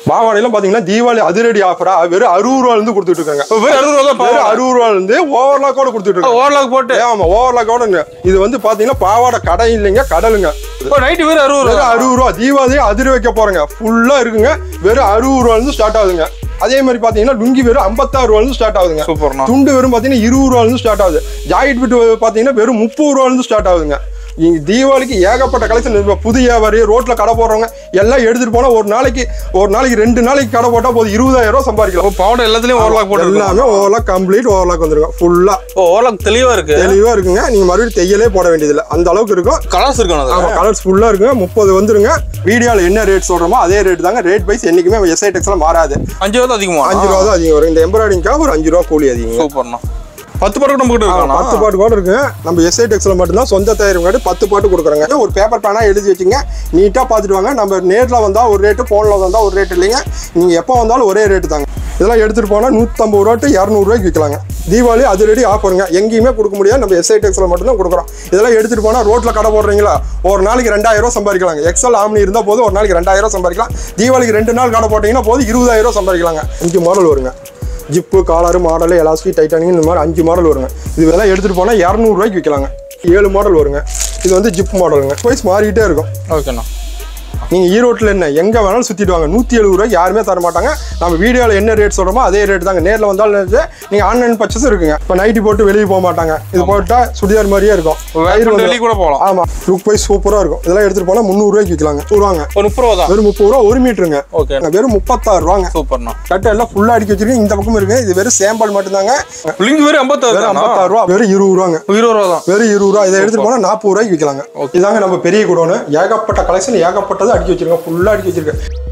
பாவாடையில பாத்தீங்கன்னா தீபாவளி அதிரடி ஆஃபரா வெறும் 60 ரூபாயில இருந்து கொடுத்துட்டு இருக்காங்க. வெறும் 60 ரூபாய் வெறும் 60 ரூபாயில இருந்து ஓவர்லாக்கோட கொடுத்துட்டு இருக்காங்க. ஓவர்லாக் போட்டு ஆமா ஓவர்லாக்கோட. இது வந்து பாத்தீங்கன்னா பாவாடை கடை இல்லைங்க, கடலுங்க. நைட் வெறும் 60 ரூபாய். 60 ரூபா தீபாவளி அதிர வைக்க போறேங்க. ஃபுல்லா இருக்குங்க. வெறும் 60 ரூபாயில இருந்து ஸ்டார்ட் ஆகுதுங்க. அதே மாதிரி பாத்தீங்கன்னா லுங்கி வெறும் 56 ரூபாயில இருந்து ஸ்டார்ட் ஆகுதுங்க. சூப்பர்ண்ணா. துண்டு வெறும் பாத்தீங்கன்னா 20 ரூபாயில இருந்து ஸ்டார்ட் ஆகுது. ஜாக்கெட் பிட் பாத்தீங்கன்னா வெறும் 30 ரூபாயில இருந்து ஸ்டார்ட் ஆகுதுங்க. தீபாவளிக்கு ஏகப்பட்ட கலெக்ஷன். புது வியாபாரி ரோட்ல கடை போடுறவங்க எல்லாம் எடுத்துட்டு போனா ஒரு நாளைக்கு 2 நாளைக்கு கடை போட்டா போதும் 20,000 ரூபாய் சம்பாதிக்கலாம். பவுடர் எல்லாத்துலயும் ஓவர்லாக் போட்டு எல்லாமே ஓவர்லாக் கம்ப்ளீட் ஓவர்லாக் வந்துருங்க. ஃபுல்லா ஓவர்லாக் தெளிவா இருக்குங்க. நீங்க மறுபடியும் தையலே போட வேண்டியதில்லை, அந்த அளவுக்கு இருக்கும். கலர்ஸ் இருக்கு. ஆமா கலர்ஸ் ஃபுல்லா இருக்குங்க. 30 வந்துருங்க. வீடியோல என்ன ரேட் சொல்றோமோ அதே ரேட் தாங்க. ரேட் வைஸ் என்னைக்குமே எஸ்ஐ டெக்ஸ்ல மாறாது. 5 ரூபா அதிகமா 5 ரூபா தான் அதிகம் வரும். இந்த எம்ப்ராய்டிங்காக ஒரு 5 ரூபா கூலி அதிகம். சூப்பர்ண்ணா. 10 பாட்டு நம்ம கிட்ட இருக்கானா? 10 பாட்டு கூட இருக்கு. நம்ம எஸ்ஐ டெக்ஸ்ல மட்டும்தான் சொந்த தயாரிப்பு காட்டி 10 பாட்டு கொடுக்குறாங்க. ஒரு பேப்பர் பேனா எழுதி வச்சுங்க, நீட்டா பார்த்துட்டு வாங்க. நம்ம நேரில் வந்தா ஒரு ரேட்டு, போன்ல வந்தா ஒரு ரேட் இல்லைங்க. நீங்க எப்போ வந்தாலும் ஒரே ரேட்டு தாங்க. இதெல்லாம் எடுத்துட்டு போனா 150 ரூபா to 200 ரூபாய்க்கு விற்கலாங்க. தீபாவளி அதிரடி ஆஃபருங்க. எங்கேயுமே கொடுக்க முடியாது, நம்ம எஸ்ஐ டெக்ஸ்ல மட்டும்தான் கொடுக்குறோம். இதெல்லாம் எடுத்துட்டு போனா ரோட்ல கடை போடுறீங்களா, ஒரு நாளைக்கு 2000 ரூபாய் சம்பாதிக்கலாங்க. எக்ஸல் ஆம்னி இருந்தா போதும், ஒரு நாளைக்கு 2000 ரூபாய் சம்பாதிக்கலாம். தீபாவளிக்கு 2 நாள் கடை போட்டீங்கன்னா போதும் 20,000 ரூபாய் சம்பாதிக்கலாங்க. 5 மாடல் வருங்க. Zip, collar, model, elastic, titanium, இந்த மாதிரி 5 மாடல் வருங்க. இது இதெல்லாம் எடுத்துட்டு போனா 200 ரூபாய்க்கு விற்கலாங்க. 7 மாடல் வருங்க. இது வந்து ஜிப் மாடலுங்க. வைஸ் மாறிக்கிட்டே இருக்கும். ஓகேண்ணா. நீங்கள் ஈரோட்டில் என்ன எங்கே வேணாலும் சுற்றிட்டு வாங்க. 170 ரூபாய்க்கு யாருமே தர மாட்டாங்க. நம்ம வீடியோவில் என்ன ரேட் சொல்கிறோமோ அதே ரேட் தாங்க. நேரில் வந்தாலும் நீங்கள் ஆன்லைன் பர்ச்சேஸ் இருக்குங்க. இப்போ நைட்டி போட்டு வெளியே போக மாட்டாங்க. இது போட்டால் சுடிதார் மாதிரியே இருக்கும். வெளியே கூட போகலாம். ஆமாம், லுக் வைஸ் சூப்பராக இருக்கும். இதெல்லாம் எடுத்துகிட்டு போனால் 300 ரூபாய்க்கு விற்கலாங்க. சொல்லுவாங்க 30 ரூபா தான். வெறும் 30 ரூபா 1 மீட்டருங்க. ஓகே. வெறும் 36 ரூபாங்க. சூப்பர்ண்ணா. கட்டை எல்லாம் ஃபுல்லாக அடிக்க வச்சிருக்கேன். இந்த பக்கம் இருக்கு. இது வெறும் சாம்பிள் மட்டும்தாங்க. லிங்க் வெறும் 56 ரூபா. வெறும் 20 ரூபாங்க. 20 ரூபா தான். வெறும் 20 ரூபா. இதை எடுத்துட்டு போனால் 40 ரூபாய்க்கு விற்கலாங்க. இதாங்க நம்ம பெரிய குடோனு. ஏகப்பட்ட கலெக்ஷன், ஏகப்பட்டது அடிக்க வச்சிருக்கோம். ஃபுல்லாக அடிக்க வச்சிருக்கேன்.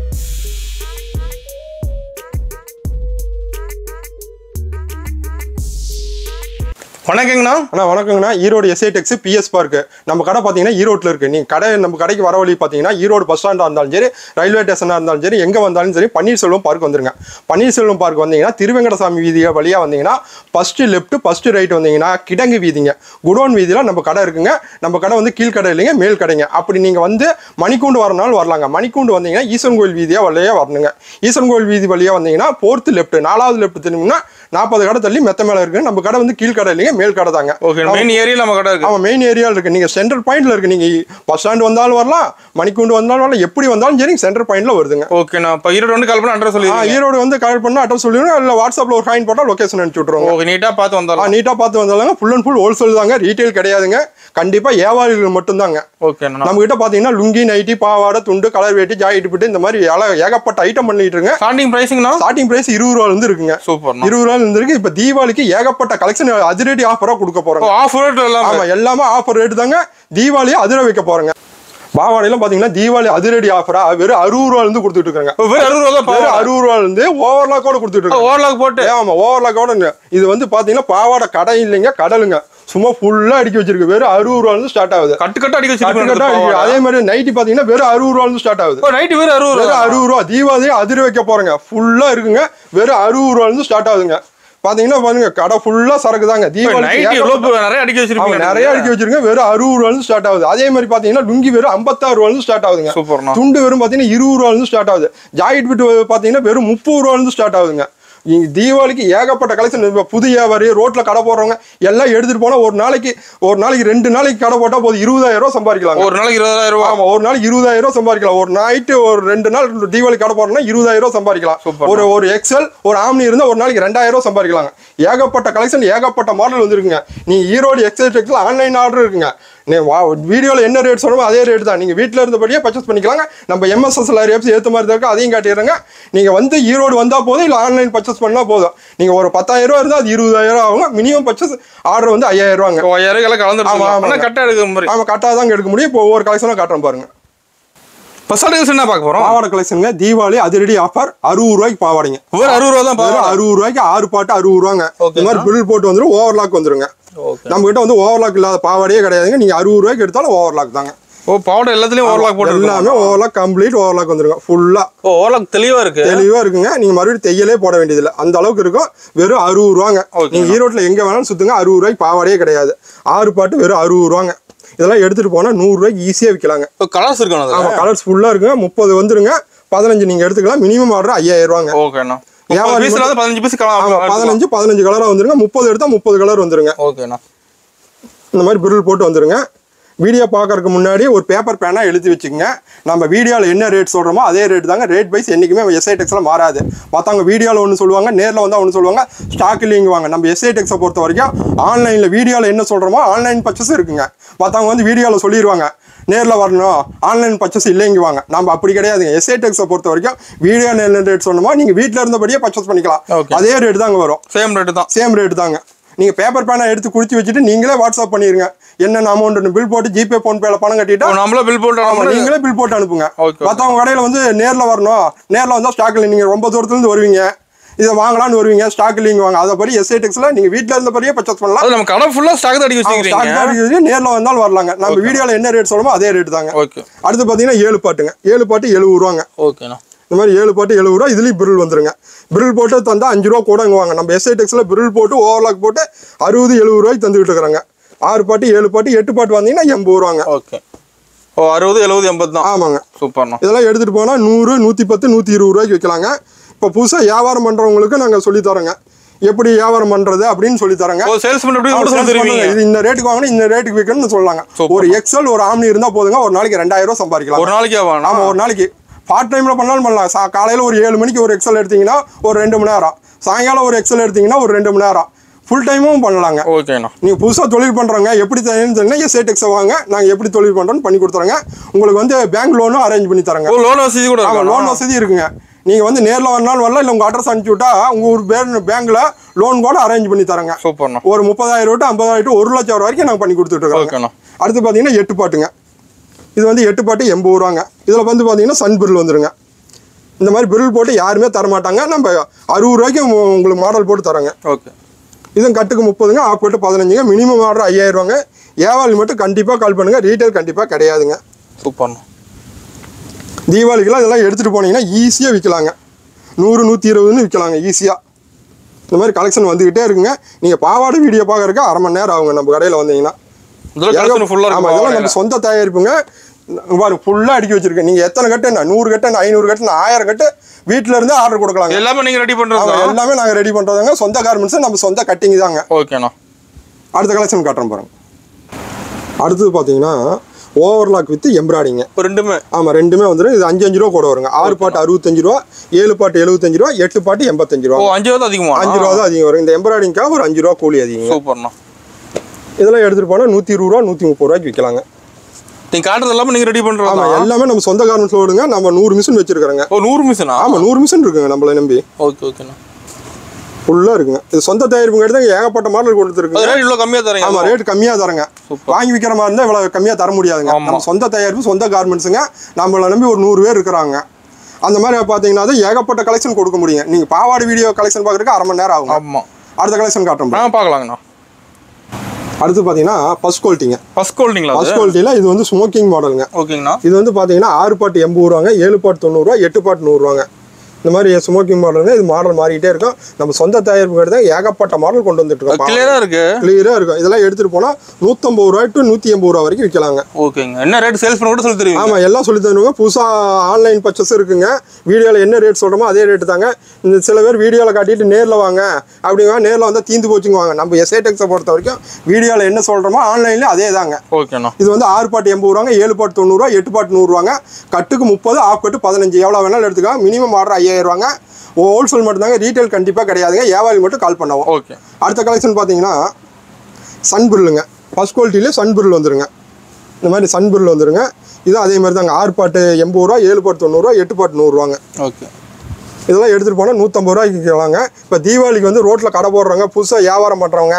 வணக்கங்கண்ணா. வணக்கங்கண்ணா. ஈரோடு எஸ்ஐ டெக்ஸ் பிஎஸ் பார்க் நம்ம கடை பார்த்தீங்கன்னா ஈரோட்டில் இருக்கு. நீங்கள் கடை நம்ம கடைக்கு வர வழி பார்த்தீங்கன்னா ஈரோடு பஸ் ஸ்டாண்டாக இருந்தாலும் சரி, ரயில்வே ஸ்டேஷனாக இருந்தாலும் சரி, எங்கே வந்தாலும் சரி பன்னீர்செல்வம் பார்க் வந்துருங்க. பன்னீர்செல்வம் பார்க் வந்தீங்கன்னா திருவெங்கடசாமி வீதி வழியாக வந்தீங்கன்னா ஃபஸ்ட்டு லெஃப்ட் ஃபஸ்ட்டு ரைட் வந்தீங்கன்னா கிடங்கு வீதிங்க. குடோன் வீதியில் நம்ம கடை இருக்குங்க. நம்ம கடை வந்து கீழ்கடை இல்லைங்க, மேல் கடைங்க. அப்படி நீங்கள் வந்து மணிக்கூண்டு வரனாலும் வரலாங்க. மணிக்கூண்டு வந்தீங்கன்னா ஈசன் கோயில் வீதியாக வழியாக வரணுங்க. ஈசன் கோயில் வீதி வழியாக வந்தீங்கன்னா 4th லெஃப்ட் 4வது லெஃப்ட் திரும்பினா 40 கடை தள்ளி மெத்த மேலே இருக்கு. நம்ம கடை வந்து கீழ்கடை இல்லைங்க, மேல் கடை தாங்க. மெயின் ஏரியா நம்ம கடை இருக்கு. ஆமா, மெயின் ஏரியால இருக்கு. நீங்க சென்ட்ரல் பாயிண்ட்ல இருக்கு. நீங்க பஸ் ஸ்டாண்ட் வந்தாலும் வரலாம், மணிக்கூண்டு வந்தாலும் வரலாம், எப்படி வந்தாலும் சரி சென்ட்ரல் பாயிண்ட்ல வருதுங்க. ஓகேண்ணா. இப்போ ஈரோடு வந்து கால் பண்ணி அட்ரஸ் சொல்லிடுங்க. ஈரோடு வந்து கால் பண்ணா அட்ரஸ் சொல்லிடுங்க. இல்ல வாட்ஸ்அப்ல ஒரு ஃபைன் போட்டா லொகேஷன் அனுப்பிச்சு விட்டுருவோம். ஓகே. நீட்டா பார்த்து வந்தாலும். நீட்டா பார்த்து வந்தாலும் ஃபுல் அண்ட் ஃபுல் ஹோல்சேல் தாங்க, ரீட்டைல் கிடையாதுங்க. கண்டிப்பா வியாபாரிகள் மட்டும் தாங்க. ஓகேண்ணா. நம்ம கிட்ட பாத்தீங்கன்னா லுங்கி, நைட்டி, பாவாடை, துண்டு, கலர் வேட்டி, ஜாக்கெட் பிட்டு, இந்த மாதிரி ஏகப்பட்ட ஐட்டம் பண்ணிட்டு இருங்க. ஸ்டார்டிங் பிரைசிங்னா ஸ்டார்டிங் பிரைஸ் 20 ரூபாயில இருந்து இருக்குங்க. சூப்பர். 20 ரூபாயில இருந்து இருக்கு. இப்ப தீபாவளிக்கு ஏகப்பட்ட கலெக்ஷன் அதிரடி ஆஃபரா கொடுக்க போறோம். ஆஃபர் ரேட் எல்லாம். ஆமா, எல்லாமே ஆஃபர் ரேட் தாங்க. தீபாவளியை அதிர வைக்க போறேங்க. பாவாடையில பாத்தீங்கன்னா தீபாவளி அதிரடி ஆஃபரா வெறும் 60 ரூபாயில இருந்து கொடுத்துட்டு இருக்காங்க. வெறும் 60 ரூபா தான். 60 ரூபாயில இருந்து ஓவர்லாக்கோட கொடுத்துட்டு இருக்காங்க. ஓவர்லாக் போட்டு. ஆமா, ஓவர்லாக்கோட. இது வந்து பாத்தீங்கன்னா பாவாடை கடை இல்லைங்க, கடலுங்க. சும்மா ஃபுல்லா அடிக்க வச்சிருக்கு. வெறும் 60 ரூபாயில இருந்து ஸ்டார்ட் ஆகுது. கட்டு கட்டு அடிக்க வச்சிருக்கு. அதே மாதிரி நைட்டி பாத்தீங்கன்னா வெறும் 60 ரூபாயில இருந்து ஸ்டார்ட் ஆகுது. நைட்டி வெறும் 60 ரூபா. தீபாவளி அதிர வைக்க போறேங்க. ஃபுல்லா இருக்குங்க. வெறும் 60 ரூபாயில இருந்து ஸ்டார்ட் ஆகுதுங்க. பாத்தீங்கன்னா பாருங்க, கடை ஃபுல்லா சரக்கு தாங்க. தீபாவளி நிறைய அடிக்க வச்சிருக்கீங்க. வெறும் 60 ரூபாயில இருந்து ஸ்டார்ட் ஆகுது. அதே மாதிரி பாத்தீங்கன்னா லுங்கி வெறும் 56 ரூபாயில இருந்து ஸ்டார்ட் ஆகுதுங்க. துண்டு வெறும் பாத்தீங்கன்னா 20 ரூபாயில இருந்து ஸ்டார்ட் ஆகுது. ஜாக்கெட் பிட் பாத்தீங்கன்னா வெறும் 30 ரூபாயில இருந்து ஸ்டார்ட் ஆகுதுங்க. தீபாவளிக்கு ஏகப்பட்ட கலெக்ஷன். புது வியாபாரி ரோட்ல கடை போடுறவங்க எல்லாம் எடுத்துட்டு போனா ஒரு நாளைக்கு 2 நாளைக்கு கடை போட்டா போதும் 20,000 ரூபாய் சம்பாதிக்கலாம். ஒரு நாளைக்கு 20,000 ரூபாய். ஆமா, ஒரு நாளைக்கு 20,000 ரூபாய் சம்பாதிக்கலாம். ஒரு நைட்டு ஒரு 2 நாள் தீபாவளி கடை போறோம்னா 20,000 ரூபாய் சம்பாதிக்கலாம். ஒரு எக்ஸல் ஒரு ஆம்னி இருந்தா ஒரு நாளைக்கு 2,000 ரூபாய் சம்பாதிக்கலாங்க. ஏகப்பட்ட கலெக்ஷன், ஏகப்பட்ட மாடல் வந்துருக்குங்க. நீ ஈரோடு எக்ஸல் டெக்ஸ்ல ஆன்லைன் ஆர்டர் இருக்குங்க. வீடியோல என்ன ரேட் சொல்லணுமோ அதே ரேட் தான். நீங்க வீட்டுல இருந்தபடியே பர்ச்சேஸ் பண்ணிக்கலாங்க. நம்ம MSSL ஆப்ஸ் ஏற்ற மாதிரி தான் இருக்கு, அதையும் காட்டிடுறேங்க. நீங்க வந்து ஈரோடு வந்தா போதும், இல்ல ஆன்லைன் பர்ச்சேஸ் பண்ணா போதும். நீங்க ஒரு 10,000 ரூபாய் இருந்தா அது 20,000 ஆகும். மினிமம் பர்ச்சேஸ் ஆர்டர் வந்து 5,000 ரூபாங்க. 5,000 கலந்து கரெக்டா எடுக்க முடியும். ஆமா, கரெக்டா தான் எடுக்க முடியும். இப்போ ஒவ்வொரு கலெக்ஷனும் காட்டுறேன் பாருங்க. என்ன பார்க்க போறோம்? பாவாடை கலெக்ஷனுங்க. தீபாவளி அதிரடி ஆஃபர் 60 ரூபாய்க்கு பாவாடைங்க. ஒரு 60 ரூபா தான். 60 ரூபாய்க்கு 6 பாட்டு 60 ரூபாங்க. இந்த மாதிரி பில் போட்டு வந்துடும். ஓவர்லாக் வந்துருங்க. நம்ம கிட்ட வந்து ஓவர்லாக் இல்லாத பாவாடையே கிடையாதுங்க. நீங்க 60 ரூபாய்க்கு எடுத்தாலும் ஓவர்லாக் தாங்க. பாவாடை எல்லாத்துலயும் ஓவர்லாக் போட்டு எல்லாமே ஓவர்லாக் கம்ப்ளீட் ஓவர்லாக் வந்துருங்க. ஃபுல்லா ஓவர்லாக் தெளிவா இருக்குங்க. நீங்க மறுபடியும் தையலே போட வேண்டியதில்லை, அந்த அளவுக்கு இருக்கும். வெறும் 60 ரூபாங்க. நீங்க ஈரோட்ல எங்க வேணாலும் சுத்துங்க. 60 ரூபாய்க்கு பாவாடையே கிடையாது. 6 பாட்டு வெறும் 60 ரூபாங்க. இதெல்லாம் எடுத்துட்டு போனா 100 ரூபாய்க்கு ஈஸியா விற்கலாங்க. கலர்ஸ் இருக்கு. ஆமா, கலர்ஸ் ஃபுல்லா இருக்குங்க. 30 வந்துருங்க. 15 நீங்கள் எடுத்துக்கலாம். மினிமம் ஆர்டர் 5000 ரூபாங்க. ஓகேண்ணா. 15 பீஸ் 15 கலராக வந்துருங்க. 30 எடுத்தால் 30 கலர் வந்துருங்க. ஓகேண்ணா. இந்த மாதிரி பிரில் போட்டு வந்துருங்க. வீடியோ பார்க்கறதுக்கு முன்னாடி ஒரு பேப்பர் பேனா எழுதி வச்சுக்கோங்க. நம்ம வீடியோவில் என்ன ரேட் சொல்கிறோமோ அதே ரேட் தாங்க. ரேட் வைஸ் என்றைக்குமே எஸ்ஐ டெக்ஸில் மாறாது. மற்றவங்க வீடியோவில் ஒன்று சொல்லுவாங்க, நேரில் வந்தால் ஒன்று சொல்லுவாங்க, ஸ்டாக் இல்லைங்க வாங்க. நம்ம எஸ்ஐ டெக்ஸை பொறுத்த வரைக்கும் ஆன்லைனில் வீடியோவில் என்ன சொல்கிறோமோ ஆன்லைன் பர்ச்சேஸ் இருக்குங்க. மற்றவங்க வந்து வீடியோவில் சொல்லிடுவாங்க நேரில் வரணும், ஆன்லைன் பர்ச்சேஸ் இல்லைங்க வாங்க. நம்ம அப்படி கிடையாதுங்க. எஸ்ஐ டெக்ஸை பொறுத்த வரைக்கும் வீடியோ என்ன ரேட் சொன்னோமோ நீங்கள் வீட்டில் இருந்தபடியே பர்ச்சேஸ் பண்ணிக்கலாம். அதே ரேட் தாங்க வரும். சேம் ரேட்டு தாங்க. நீங்கள் பேப்பர் பேனா எடுத்து குடிச்சு வச்சுட்டு நீங்களே வாட்ஸ்அப் பண்ணிடுங்க. என்னென்ன அமௌண்ட் பில் போட்டு ஜிபே ஃபோன்பேல பணம் கட்டிட்டு நீங்களே பில் போட்டு அனுப்புங்க. மற்றவங்க கடையில் வந்து நேரில் வரணும், நேரில் வந்தால் ஸ்டாக் இல்லை, நீங்கள் ரொம்ப தூரத்துலேருந்து வருவீங்க, இதை வாங்கலான்னு வருவீங்க, ஸ்டாக் இல்லைங்க வாங்க. அதை படி எஸ்ஐ டெக்ஸில் நீங்கள் வீட்டில் இருந்தபடியே பர்ச்சேஸ் பண்ணலாம். நம்ம கடை ஃபுல்லாக ஸ்டாக் தான் அடிக்க நேரில் வந்தாலும் வரலாங்க. நம்ம வீடியோவில் என்ன ரேட் சொல்லுமோ அதே ரேட் தாங்க. அடுத்து பார்த்தீங்கன்னா 7 பாட்டுங்க. 7 பாட்டு 70 ரூபாங்க. ஓகேண்ணா. இந்த மாதிரி 7 பாட்டு 70 ரூபா. இதுலேயும் பிரில் வந்துருங்க. பிரில் போட்டு தந்தால் 5 ரூபா கூட வாங்க. நம்ம எஸ்ஐ டெக்ஸில் பிரில் போட்டு ஓவர்லாக் போட்டு 60-70 ரூபாய்க்கு தந்துக்கிட்டு இருக்கிறாங்க. 6 பாட்டு 7 பாட்டு 8 பாட்டு வந்தீங்கன்னா 80 ரூபாங்க. ஓகே. 60 70 80 தான். ஆமாங்க. சூப்பர்ண்ணா. இதெல்லாம் எடுத்துகிட்டு போனால் 100 110 120 ரூபாய்க்கு விற்கலாங்க. இப்போ புதுசாக வியாபாரம் பண்ணுறவங்களுக்கு நாங்கள் சொல்லித்தரோங்க எப்படி வியாபாரம் பண்ணுறது அப்படின்னு சொல்லித்தரோங்க. இது இந்த ரேட்டுக்கு வாங்கினா இந்த ரேட்டுக்கு விற்கணும்னு சொல்லலாங்க. ஒரு எக்ஸல் ஒரு ஆம்னி இருந்தால் போதுங்க. ஒரு நாளைக்கு 2000 ரூபா சம்பாதிக்கலாம். ஒரு நாளைக்கு? ஆமாம், ஒரு நாளைக்கு. பார்ட் டைமில் பண்ணாலும் பண்ணலாம். காலையில் ஒரு 7 மணிக்கு ஒரு எக்ஸல் எடுத்தீங்கன்னா ஒரு 2 மணி நேரம், சாயங்காலம் ஒரு எக்ஸல் எடுத்தீங்கன்னா ஒரு 2 மணி நேரம், ஃபுல் டைமும் பண்ணலாங்க. ஓகேண்ணா. நீங்கள் புதுசாக தொழில் பண்ணுறவங்க எப்படி தெரியுதுன்னா எஸ்ஐ டெக்ஸை வாங்க, நாங்கள் எப்படி தொழில் பண்ணுறோன்னு பண்ணி கொடுத்துறோங்க. உங்களுக்கு வந்து பேங்க் லோனும் அரேஞ்ச் பண்ணி தரங்க. லோன் வசதி கூட? ஆமாம், லோன் வசதி இருக்குங்க. நீங்கள் வந்து நேரில் வரனாலும் வரலாம், இல்லை உங்கள் அட்ரஸ் அனுப்பிச்சி விட்டா உங்கள் ஒரு பேங்க்கில் லோன் கூட அரேஞ்ச் பண்ணி தரங்க. சூப்பர்ண்ணா. ஒரு 30,000 டு 50,000 டு 1 லட்சம் வரைக்கும் நாங்கள் பண்ணி கொடுத்துட்ருக்கோம். அடுத்து பார்த்தீங்கன்னா 8 பாட்டுங்க. இது வந்து 8 பாட்டு 80 ரூபாங்க. இதில் வந்து பார்த்தீங்கன்னா சன் பிரில் வந்துருங்க. இந்த மாதிரி பிரில் போட்டு யாருமே தரமாட்டாங்க. நம்ம 60 ரூபாய்க்கு உங்களுக்கு மாடல் போட்டு தரோங்க. ஓகே. இதுவும் கட்டுக்கு 30ங்க, ஆஃப் கட்டு 15ங்க. மினிமம் ஆர்டர் 5000 ரூபாங்க. ஏவாளி மட்டும் கண்டிப்பாக கால் பண்ணுங்கள். ரீட்டைல் கண்டிப்பாக கிடையாதுங்க. சூப்பர்ண்ணா. தீபாவளிக்கெல்லாம் இதெல்லாம் எடுத்துகிட்டு போனீங்கன்னா ஈஸியாக விற்கலாங்க. 100 120ன்னு விற்கலாங்க ஈஸியாக. இந்த மாதிரி கலெக்ஷன் வந்துக்கிட்டே இருக்குங்க. நீங்கள் பாவாடை வீடியோ பார்க்கறதுக்கு அரை மணி நேரம் ஆகுங்க நம்ம கடையில் வந்தீங்கன்னா. ஆமாம், இதெல்லாம் நம்ம சொந்த தயாரிப்புங்க. பாருங்க, ஃபுல்லாக அடிக்க வச்சிருக்கேன். நீங்கள் எத்தனை கட்டு என்ன 100 கட்டு 500 கட்டு 1000 கட்டு வீட்டில் இருந்து ஆர்டர் கொடுக்கலாங்க. எல்லாமே நீங்கள் ரெடி பண்ணுறது? எல்லாமே நாங்கள் ரெடி பண்ணுறதாங்க. சொந்த கார்மெண்ட்ஸ், நம்ம சொந்த கட்டிங் தாங்க. ஓகேண்ணா. அடுத்த கலெக்ஷன் காட்டுறேன் பாருங்க. அடுத்தது பார்த்தீங்கன்னா ஓவர்லாக் வித் எம்ப்ராய்டிங்க. ரெண்டுமே? ஆமாம், ரெண்டுமே வந்துடும். இது 5 ரூபா கூட வருங்க. 6 பாட்டு 65 ரூபா, 7 பாட்டு 75 ரூபா, 8 பாட்டு 85 ரூபா. 5 ரூபா அதிகமாக? 5 ரூபா தான் அதிகம் வரும். இந்த எம்ப்ராய்டிங்காக ஒரு 5 ரூபா கூலி அதிகம். சூப்பர்ண்ணா. இதெல்லாம் எடுத்துகிட்டு போனால் 120 ரூபா 130 ரூபாய்க்கு விற்கலாங்க. நீங்கள் காட்டுறது எல்லாமே நீங்கள் ரெடி பண்ணுறோம்? ஆமாம், எல்லாமே நம்ம சொந்த கார்மெண்ட்ஸில் விடுங்க. நம்ம 100 மிஷின் வச்சுருக்கிறோங்க. 100 மிஷினா? ஆமாம், 100 மிஷின் இருக்குங்க நம்மளை நம்பி. ஓகே ஓகேண்ணா. ஃபுல்லாக இருக்குங்க. இது சொந்த தயாரிப்பு எடுத்து ஏகப்பட்ட மாடல் கொடுத்துருக்கு. இவ்வளோ கம்மியாக தரேங்க? ஆமாம், ரேட் கம்மியாக தரங்க. வாங்கி விற்கிற மாதிரி இருந்தால் இவ்வளோ கம்மியாக தர முடியாதுங்க. நம்ம சொந்த தயாரிப்பு, சொந்த கார்மெண்ட்ஸுங்க. நம்மளை நம்பி ஒரு 100 பேர் இருக்கிறாங்க. அந்த மாதிரி பார்த்தீங்கன்னா தான் ஏகப்பட்ட கலெக்ஷன் கொடுக்க முடியும். நீங்கள் பாவாடை வீடியோ கலெக்ஷன் பார்க்குறதுக்கு அரை மணி நேரம் ஆகும். ஆமாம். அடுத்த கலெக்ஷன் காட்டுறோம், பார்க்கலாங்கண்ணா. அடுத்து பார்த்தீங்கன்னா ஃபர்ஸ்ட் குவாலிட்டிங்க. ஃபர்ஸ்ட் குவாலிட்டிங்களா? ஃபர்ஸ்ட் குவாலிட்டியில் இது வந்து ஸ்மோக்கிங் மாடலுங்க. ஓகேங்கண்ணா. இது வந்து பார்த்தீங்கன்னா 6 பாட்டு 80 ரூபாங்க, 7 பாட்டு 90 ரூபா, 8 பாட்டு 100 ரூபாங்க. இந்த மாதிரி ஸ்மோக்கிங் மாடலுங்க. இது மாடல் மாறிக்கிட்டே இருக்கும். நம்ம சொந்த தயாரிப்பு எடுத்து ஏகப்பட்ட மாடல் கொண்டு வந்துட்டு இருக்கோம். கிளியராக இருக்கும். இதெல்லாம் எடுத்துகிட்டு போனால் 150 ரூபாய் டு 180 ரூபா வரைக்கும் விற்கலாங்க. ஓகேங்க. என்ன ரேட் சேல்ஸ் பண்ண கூட சொல்லி தருவீங்க? ஆமாம், எல்லாம் சொல்லி தருவாங்க. புதுசாக ஆன்லைன் பர்ச்சேஸ் இருக்குங்க. வீடியோவில் என்ன ரேட் சொல்கிறோமோ அதே ரேட்டு தாங்க. இந்த சில பேர் வீடியோவில் காட்டிட்டு நேரில் வாங்க அப்படிங்க, நேரில் வந்தால் தீந்து போச்சுங்க வாங்க. நம்ம எஸ்ஐ டெக்ஸை பொறுத்த வரைக்கும் வீடியோவில் என்ன சொல்கிறோமோ ஆன்லைனில் அதே தாங்க. ஓகேண்ணா. இது வந்து 6 பாட்டு 80 ரூபாங்க, 7 பாட்டு 90 ரூபா, 8 பாட்டு 100 ரூபாங்க. கட்டுக்கு 30, ஆஃப் கட்டு 15. எவ்வளோ வேணாலும் எடுத்துக்கலாம். மினிமம் ஆர்டர் 5000 ரூபாங்க. ஹோல்சேல் மட்டும் தாங்க. ரீட்டைல் கண்டிப்பாக கிடையாதுங்க. வியாபாரி மட்டும் கால் பண்ணுவோம். ஓகே. அடுத்த கலெக்ஷன் பார்த்தீங்கன்னா சன் பிரில்லுங்க. ஃபர்ஸ்ட் குவாலிட்டியிலே சன் பிரில் வந்துருங்க. இந்த மாதிரி சன் பிரில் வந்துருங்க. இதுவும் அதே மாதிரி தாங்க. 6 பாட்டு 80 ரூபா, 7 பாட்டு 90 ரூபா, 8 பாட்டு 100 ரூபாங்க. ஓகே. இதெல்லாம் எடுத்துகிட்டு போனால் 150 ரூபாய்க்கு விற்கலாங்க. இப்போ தீபாவளிக்கு வந்து ரோட்டில் கடை போடுறவங்க, புதுசாக வியாபாரம் பண்ணுறவங்க,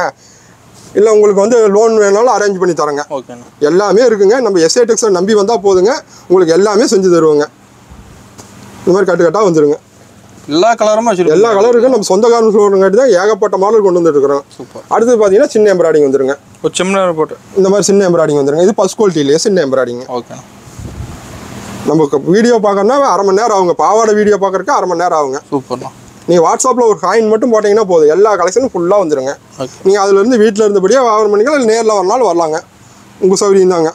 இல்லை உங்களுக்கு வந்து லோன் வேணாலும் அரேஞ்ச் பண்ணி தரேங்க. ஓகேண்ணா. எல்லாமே இருக்குங்க. நம்ம எஸ்ஐ டெக்ஸை நம்பி வந்தால் போதுங்க, உங்களுக்கு எல்லாமே செஞ்சு தருவோங்க. இந்த மாதிரி கட்டாக வந்துருங்க. எல்லா கலரும் எல்லா கலருக்கும் நம்ம சொந்த கார்மெண்ட்ஸ் ஓடுறங்காட்டி தான் ஏகப்பட்ட மாடல் கொண்டு வந்துட்டு இருக்கிறோம். சூப்பர். அடுத்து பார்த்தீங்கன்னா சின்ன எம்ப்ராய்டிங் வந்துருங்க. ஒரு சின்ன போட்டு இந்த மாதிரி சின்ன எம்ப்ராய்டிங் வந்துருங்க. இது ஃபர்ஸ்ட் குவாலிட்டியிலே சின்ன எம்ப்ராய்டிங். ஓகே. நம்ம வீடியோ பார்க்கணும்னா அரை மணி நேரம் ஆகுங்க. பாவாடை வீடியோ பார்க்கறதுக்கு அரை மணி நேரம் ஆகுங்க. சூப்பர்ண்ணா. நீங்கள் வாட்ஸ்அப்பில் ஒரு காயின் மட்டும் போட்டிங்கன்னா போதும், எல்லா கலெக்ஷனும் ஃபுல்லாக வந்துடுங்க. நீங்கள் அதுலேருந்து வீட்டில் இருந்தபடியே வியாபாரம் பண்ணிக்கலாம், இல்லை நேரில் வரனாலும் வரலாங்க. உங்கள் சௌகரியம் தாங்க.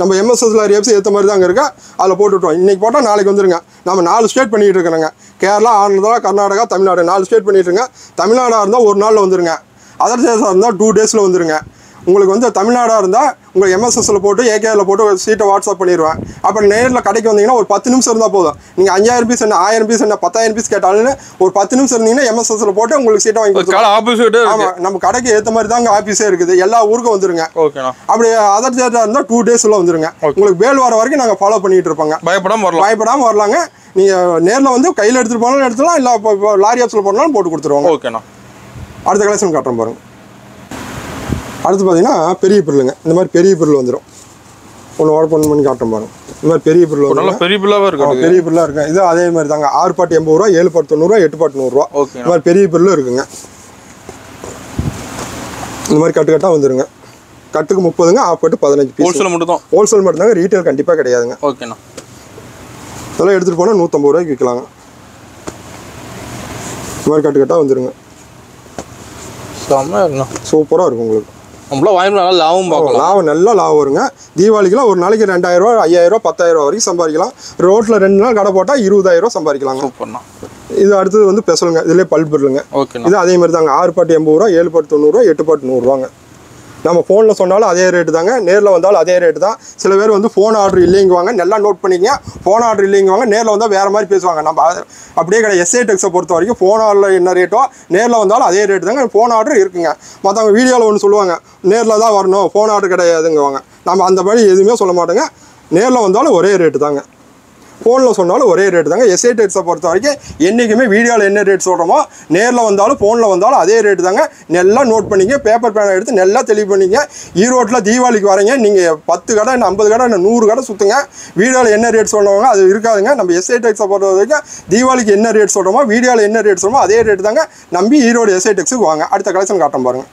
நம்ம எம்எஸ்எஸ்ல ரியாப்ஸ் ஏற்ற மாதிரி தாங்க இருக்கா, அதில் போட்டுவிட்டோம். இன்றைக்கி போட்டால் நாளைக்கு வந்துருங்க. நம்ம 4 ஸ்டேட் பண்ணிகிட்டு இருக்கிறோங்க. கேரளா, ஆந்திரா, கர்நாடகா, தமிழ்நாடு 4 ஸ்டேட் பண்ணிகிட்டு இருங்க. தமிழ்நாடாக இருந்தால் ஒரு நாளில் வந்துருங்க. அதர் ஸ்டேட்ஸாக இருந்தால் 2 டேஸில் வந்துருங்க. உங்களுக்கு வந்து தமிழ்நாடாக இருந்தால் உங்களுக்கு எம்எஸ்எஸ்ல போட்டு ஏகேவில் போட்டு சீட்டை வாட்ஸ்அப் பண்ணிடுவேன். அப்போ நேரில் கடைக்கு வந்தீங்கன்னா ஒரு 10 நிமிஷம் இருந்தால் போதும். நீங்கள் 5000 பீஸ் என்ன 1000 பீஸ் என்ன 10,000 பீஸ் கேட்டாலும் ஒரு 10 நிமிஷம் இருந்தீங்கன்னா எம்எஸ்எஸ்ல போட்டு உங்களுக்கு சீட்டை வாங்கி கொடுத்துருவோம். ஆமாம், நம்ம கடைக்கு ஏற்ற மாதிரி தாங்க ஆஃபீஸே இருக்குது. எல்லா ஊருக்கும் வந்துருங்க. அப்படி அதர் ஸ்டேட்டாக இருந்தால் 2 டேஸில் வந்துருங்க. உங்களுக்கு பேல் வர வரைக்கும் நாங்கள் ஃபாலோ பண்ணிட்டு இருப்போங்க. பயப்படாமல் வரலாங்க. நீங்கள் நேரில் வந்து கையில் எடுத்துகிட்டு போனாலும் எடுத்துலாம், இல்லை இப்போ லாரி ஆப்ஸில் போனாலும் போட்டு கொடுத்துருவாங்க. ஓகேண்ணா. அடுத்த கலெக்ஷன் காட்டுறோம் பாருங்க. அடுத்து பார்த்தீங்கன்னா பெரிய பொருளுங்க. இந்த மாதிரி பெரிய பொருள் வந்துடும். ஒன்று ஓப்பன் பண்ணி காட்டுறோம் பாருங்க. இந்த மாதிரி பெரிய பொருள் வந்து பெரிய பொருளாக இருக்கும். பெரிய பொருளாக இருக்கும். இது அதே மாதிரி தாங்க. 6 பாட்டு 80 ரூபா, 7 பாட்டு 90 ரூபா, 8 பாட்டு 100 ரூபா. இந்த மாதிரி பெரிய பொருளும் இருக்குங்க. இந்த மாதிரி கட்டாக வந்துருங்க. கட்டுக்கு 30ங்க, ஆஃப் பாட்டு 15 பீஸ். ஹோல்சேல் மட்டும் தான். ஹோல்சேல் மட்டும் தாங்க, ரீட்டைல் கண்டிப்பாக கிடையாதுங்க. ஓகேண்ணா. இதெல்லாம் எடுத்துகிட்டு போனால் 150 ரூபாய்க்கு விற்கலாங்க. இந்த மாதிரி கட்டாக வந்துருங்க. சூப்பராக இருக்கும் உங்களுக்கு. நல்லா லாபம் வருங்க. தீபாவளிக்குலாம் ஒரு நாளைக்கு 2000 ரூபா, 5000 ரூபா, 10000 ரூபா வரைக்கும் சம்பாதிக்கலாம். ரோட்டில் 2 நாள் கடை போட்டால் 20000 ரூபா சம்பாதிக்கலாங்க. இது அடுத்தது வந்து பெசலுங்க. இதுலேயே பல்ப் இல்லைங்க. இது அதே மாதிரி தாங்க. 6 பாட்டு 80 ரூபா, 7 பாட்டு 90 ரூபா, 8 பாட்டு 100 ரூபாங்க. நம்ம ஃபோனில் சொன்னாலும் அதே ரேட்டு தாங்க, நேரில் வந்தாலும் அதே ரேட்டு தான். சில பேர் வந்து ஃபோன் ஆர்டர் இல்லைங்குவாங்க. நல்லா நோட் பண்ணிக்கங்க. ஃபோன் ஆர்டர் இல்லைங்குவாங்க, நேரில் வந்தால் வேறு மாதிரி பேசுவாங்க. நம்ம அப்படியே கிடையாது. எஸ்ஐ டெக்ஸை பொறுத்த வரைக்கும் ஃபோன் ஆர்டரில் என்ன ரேட்டோ நேரில் வந்தாலும் அதே ரேட்டு தாங்க. ஃபோன் ஆர்டர் இருக்குங்க. மற்றவங்க வீடியோவில் ஒன்று சொல்லுவாங்க, நேரில் தான் வரணும், ஃபோன் ஆர்டர் கிடையாதுங்குவாங்க. நம்ம அந்த மாதிரி எதுவுமே சொல்ல மாட்டோங்க. நேரில் வந்தாலும் ஒரே ரேட்டு தாங்க, ஃபோனில் சொன்னாலும் ஒரே ரேட்டு தாங்க. எஸ்ஐ டெக்ஸை பொறுத்த வரைக்கும் என்றைக்குமே வீடியோவில் என்ன ரேட் சொல்கிறோமோ நேரில் வந்தாலும் ஃபோனில் வந்தாலும் அதே ரேட்டு தாங்க. நல்லா நோட் பண்ணிங்க. பேப்பர் பேனை எடுத்து நல்லா தெளிவு பண்ணிங்க. ஈரோட்டில் தீபாவளிக்கு வரீங்க, நீங்கள் 10 கடை, 50 கடை, 100 கடை சுற்றுங்க. வீடியோவில் என்ன ரேட் சொல்கிறவங்க அது இருக்காதுங்க. நம்ம எஸ்ஐ டெக்ஸை பொறுத்த வரைக்கும் தீபாவளிக்கு என்ன ரேட் சொல்கிறோமோ வீடியோவில் என்ன ரேட் சொல்கிறோமோ அதே ரேட்டு தாங்க. நம்பி ஈரோடு எஸ்ஐ டெக்ஸுக்கு வாங்க. அடுத்த கலெக்ஷன் காட்டும் பாருங்க.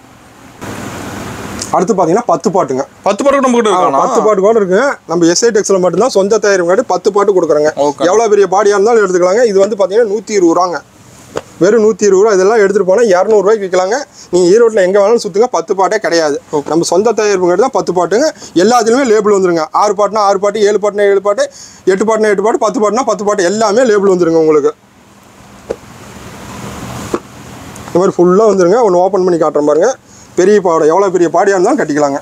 அடுத்து பார்த்தீங்கன்னா 10 பாட்டுங்க. 10 பாட்டு நம்ம கிட்ட இருக்கு. 10 பாட்டு கூட இருக்குங்க. நம்ம எஸ்ஐ டெக்ஸில் மட்டும்தான் சொந்த தயாரிப்பு 10 பாட்டு கொடுக்குறோங்க. எவ்வளோ பெரிய பாடியாக இருந்தாலும் எடுத்துக்கலாங்க. இது வந்து பார்த்தீங்கன்னா 120 ரூபாங்க. வெறும் 120 ரூபா. இதெல்லாம் எடுத்துகிட்டு போனால் 200 ரூபாய்க்கு விற்கலாங்க. நீங்கள் ஈரோட்டில் எங்கே வேணாலும் சுற்றுங்க. 10 பாட்டே கிடையாது. நம்ம சொந்த தயாரிப்பு தான் 10 பாட்டுங்க. எல்லாத்துலேயுமே லேபிள் வந்துருங்க. 6 பாட்டுனா 6 பாட்டு, 7 பாட்டுனா 7 பாட்டு, 8 பாட்டுனா 8 பாட்டு, 10 பாட்டுனா 10 பாட்டு, எல்லாமே லேபிள் வந்துருங்க உங்களுக்கு. இந்த மாதிரி ஃபுல்லாக வந்துருங்க. ஒன்று ஓப்பன் பண்ணி காட்டுற பாருங்க. பெரிய பாடை எவ்வளோ பெரிய பாடியாக இருந்தாலும் கட்டிக்கலாங்க.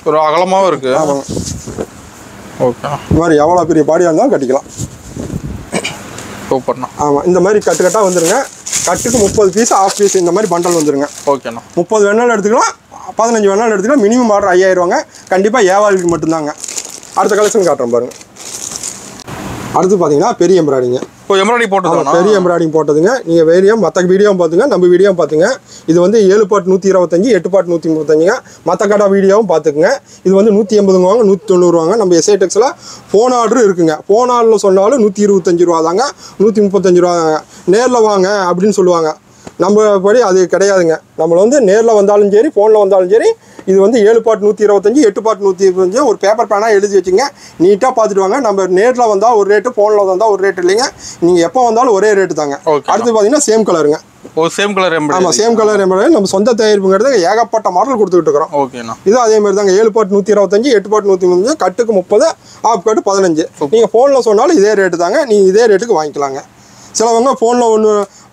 ஒரு அகலமாகவும் இருக்குது. ஆமாங்க. ஓகே. இந்த மாதிரி எவ்வளோ பெரிய பாடியாக இருந்தாலும் கட்டிக்கலாம். சூப்பர்ண்ணா. ஆமாம், இந்த மாதிரி கட்டாக வந்துருங்க. கட்டுக்கு 30 பீஸ், ஆஃப் பீஸ் இந்த மாதிரி பண்டல் வந்துருங்க. ஓகேண்ணா. 30 வேணாலும் எடுத்துக்கலாம், 15 வேணாலும் எடுத்துக்கலாம். மினிமம் ஆர்டர் 5000 ரூபாங்க. கண்டிப்பாக ஏவாளுக்கு மட்டும்தாங்க. அடுத்த கலெக்ஷன் காட்டுறேன் பாருங்க. அடுத்து பார்த்தீங்கன்னா பெரிய எம்ப்ராய்டிங்க. இப்போ எம்ப்ராய்டிங் போட்டது பெரிய எம்ப்ராய்டிங் போட்டதுங்க. நீங்கள் வேரியம் மற்ற வீடியோவும் பார்த்துங்க, நம்ம வீடியோவும் பார்த்துங்க. இது வந்து 7 பாட்டு 125, 8 பாட்டு 135ங்க. மற்ற கடை வீடியோவும் பார்த்துக்குங்க. இது வந்து 180 வாங்க, 190 ரூபாங்க. நம்ம எஸ்ஐ டெக்ஸில் ஃபோன் ஆர்டர் இருக்குங்க. ஃபோன் ஆர்டரில் சொன்னாலும் 125 ரூபா தாங்க, 135 ரூபா தாங்க. நேரில் வாங்க அப்படின்னு சொல்லுவாங்க. நம்ம படி அது கிடையாதுங்க. நம்மளை வந்து நேரில் வந்தாலும் சரி, ஃபோனில் வந்தாலும் சரி. இது வந்து 7 பாட்டு 125, 8 பாட்டு 125. ஒரு பேப்பர் பேனாக எழுதி வச்சுங்க. நீட்டாக பார்த்துட்டு வாங்க. நம்ம நேரில் வந்தால் ஒரு ரேட்டு, ஃபோனில் வந்தால் ஒரு ரேட்டு இல்லைங்க. நீங்கள் எப்போ வந்தாலும் ஒரே ரேட்டு தாங்க. அடுத்து பார்த்தீங்கன்னா சேம் கலருங்க. Same colour embroidery. ஆமாம், சேம் கலர் எம்ப்ராய்டரி. நம்ம சொந்த தயாரிப்புங்கிறது ஏகப்பட்ட மாடல் கொடுத்துக்கிட்டு இருக்கிறோம். ஓகேண்ணா. இது அதே மாதிரி தாங்க. 7 பாட்டு 125, 8 பாட்டு 135, கட்டுக்கு 30, ஆஃப் கட்டு 15. நீங்கள் ஃபோனில் சொன்னாலும் இதே ரேட்டு தாங்க. நீங்கள் இதே ரேட்டுக்கு வாங்கிக்கலாங்க. சிலவங்க ஃபோனில்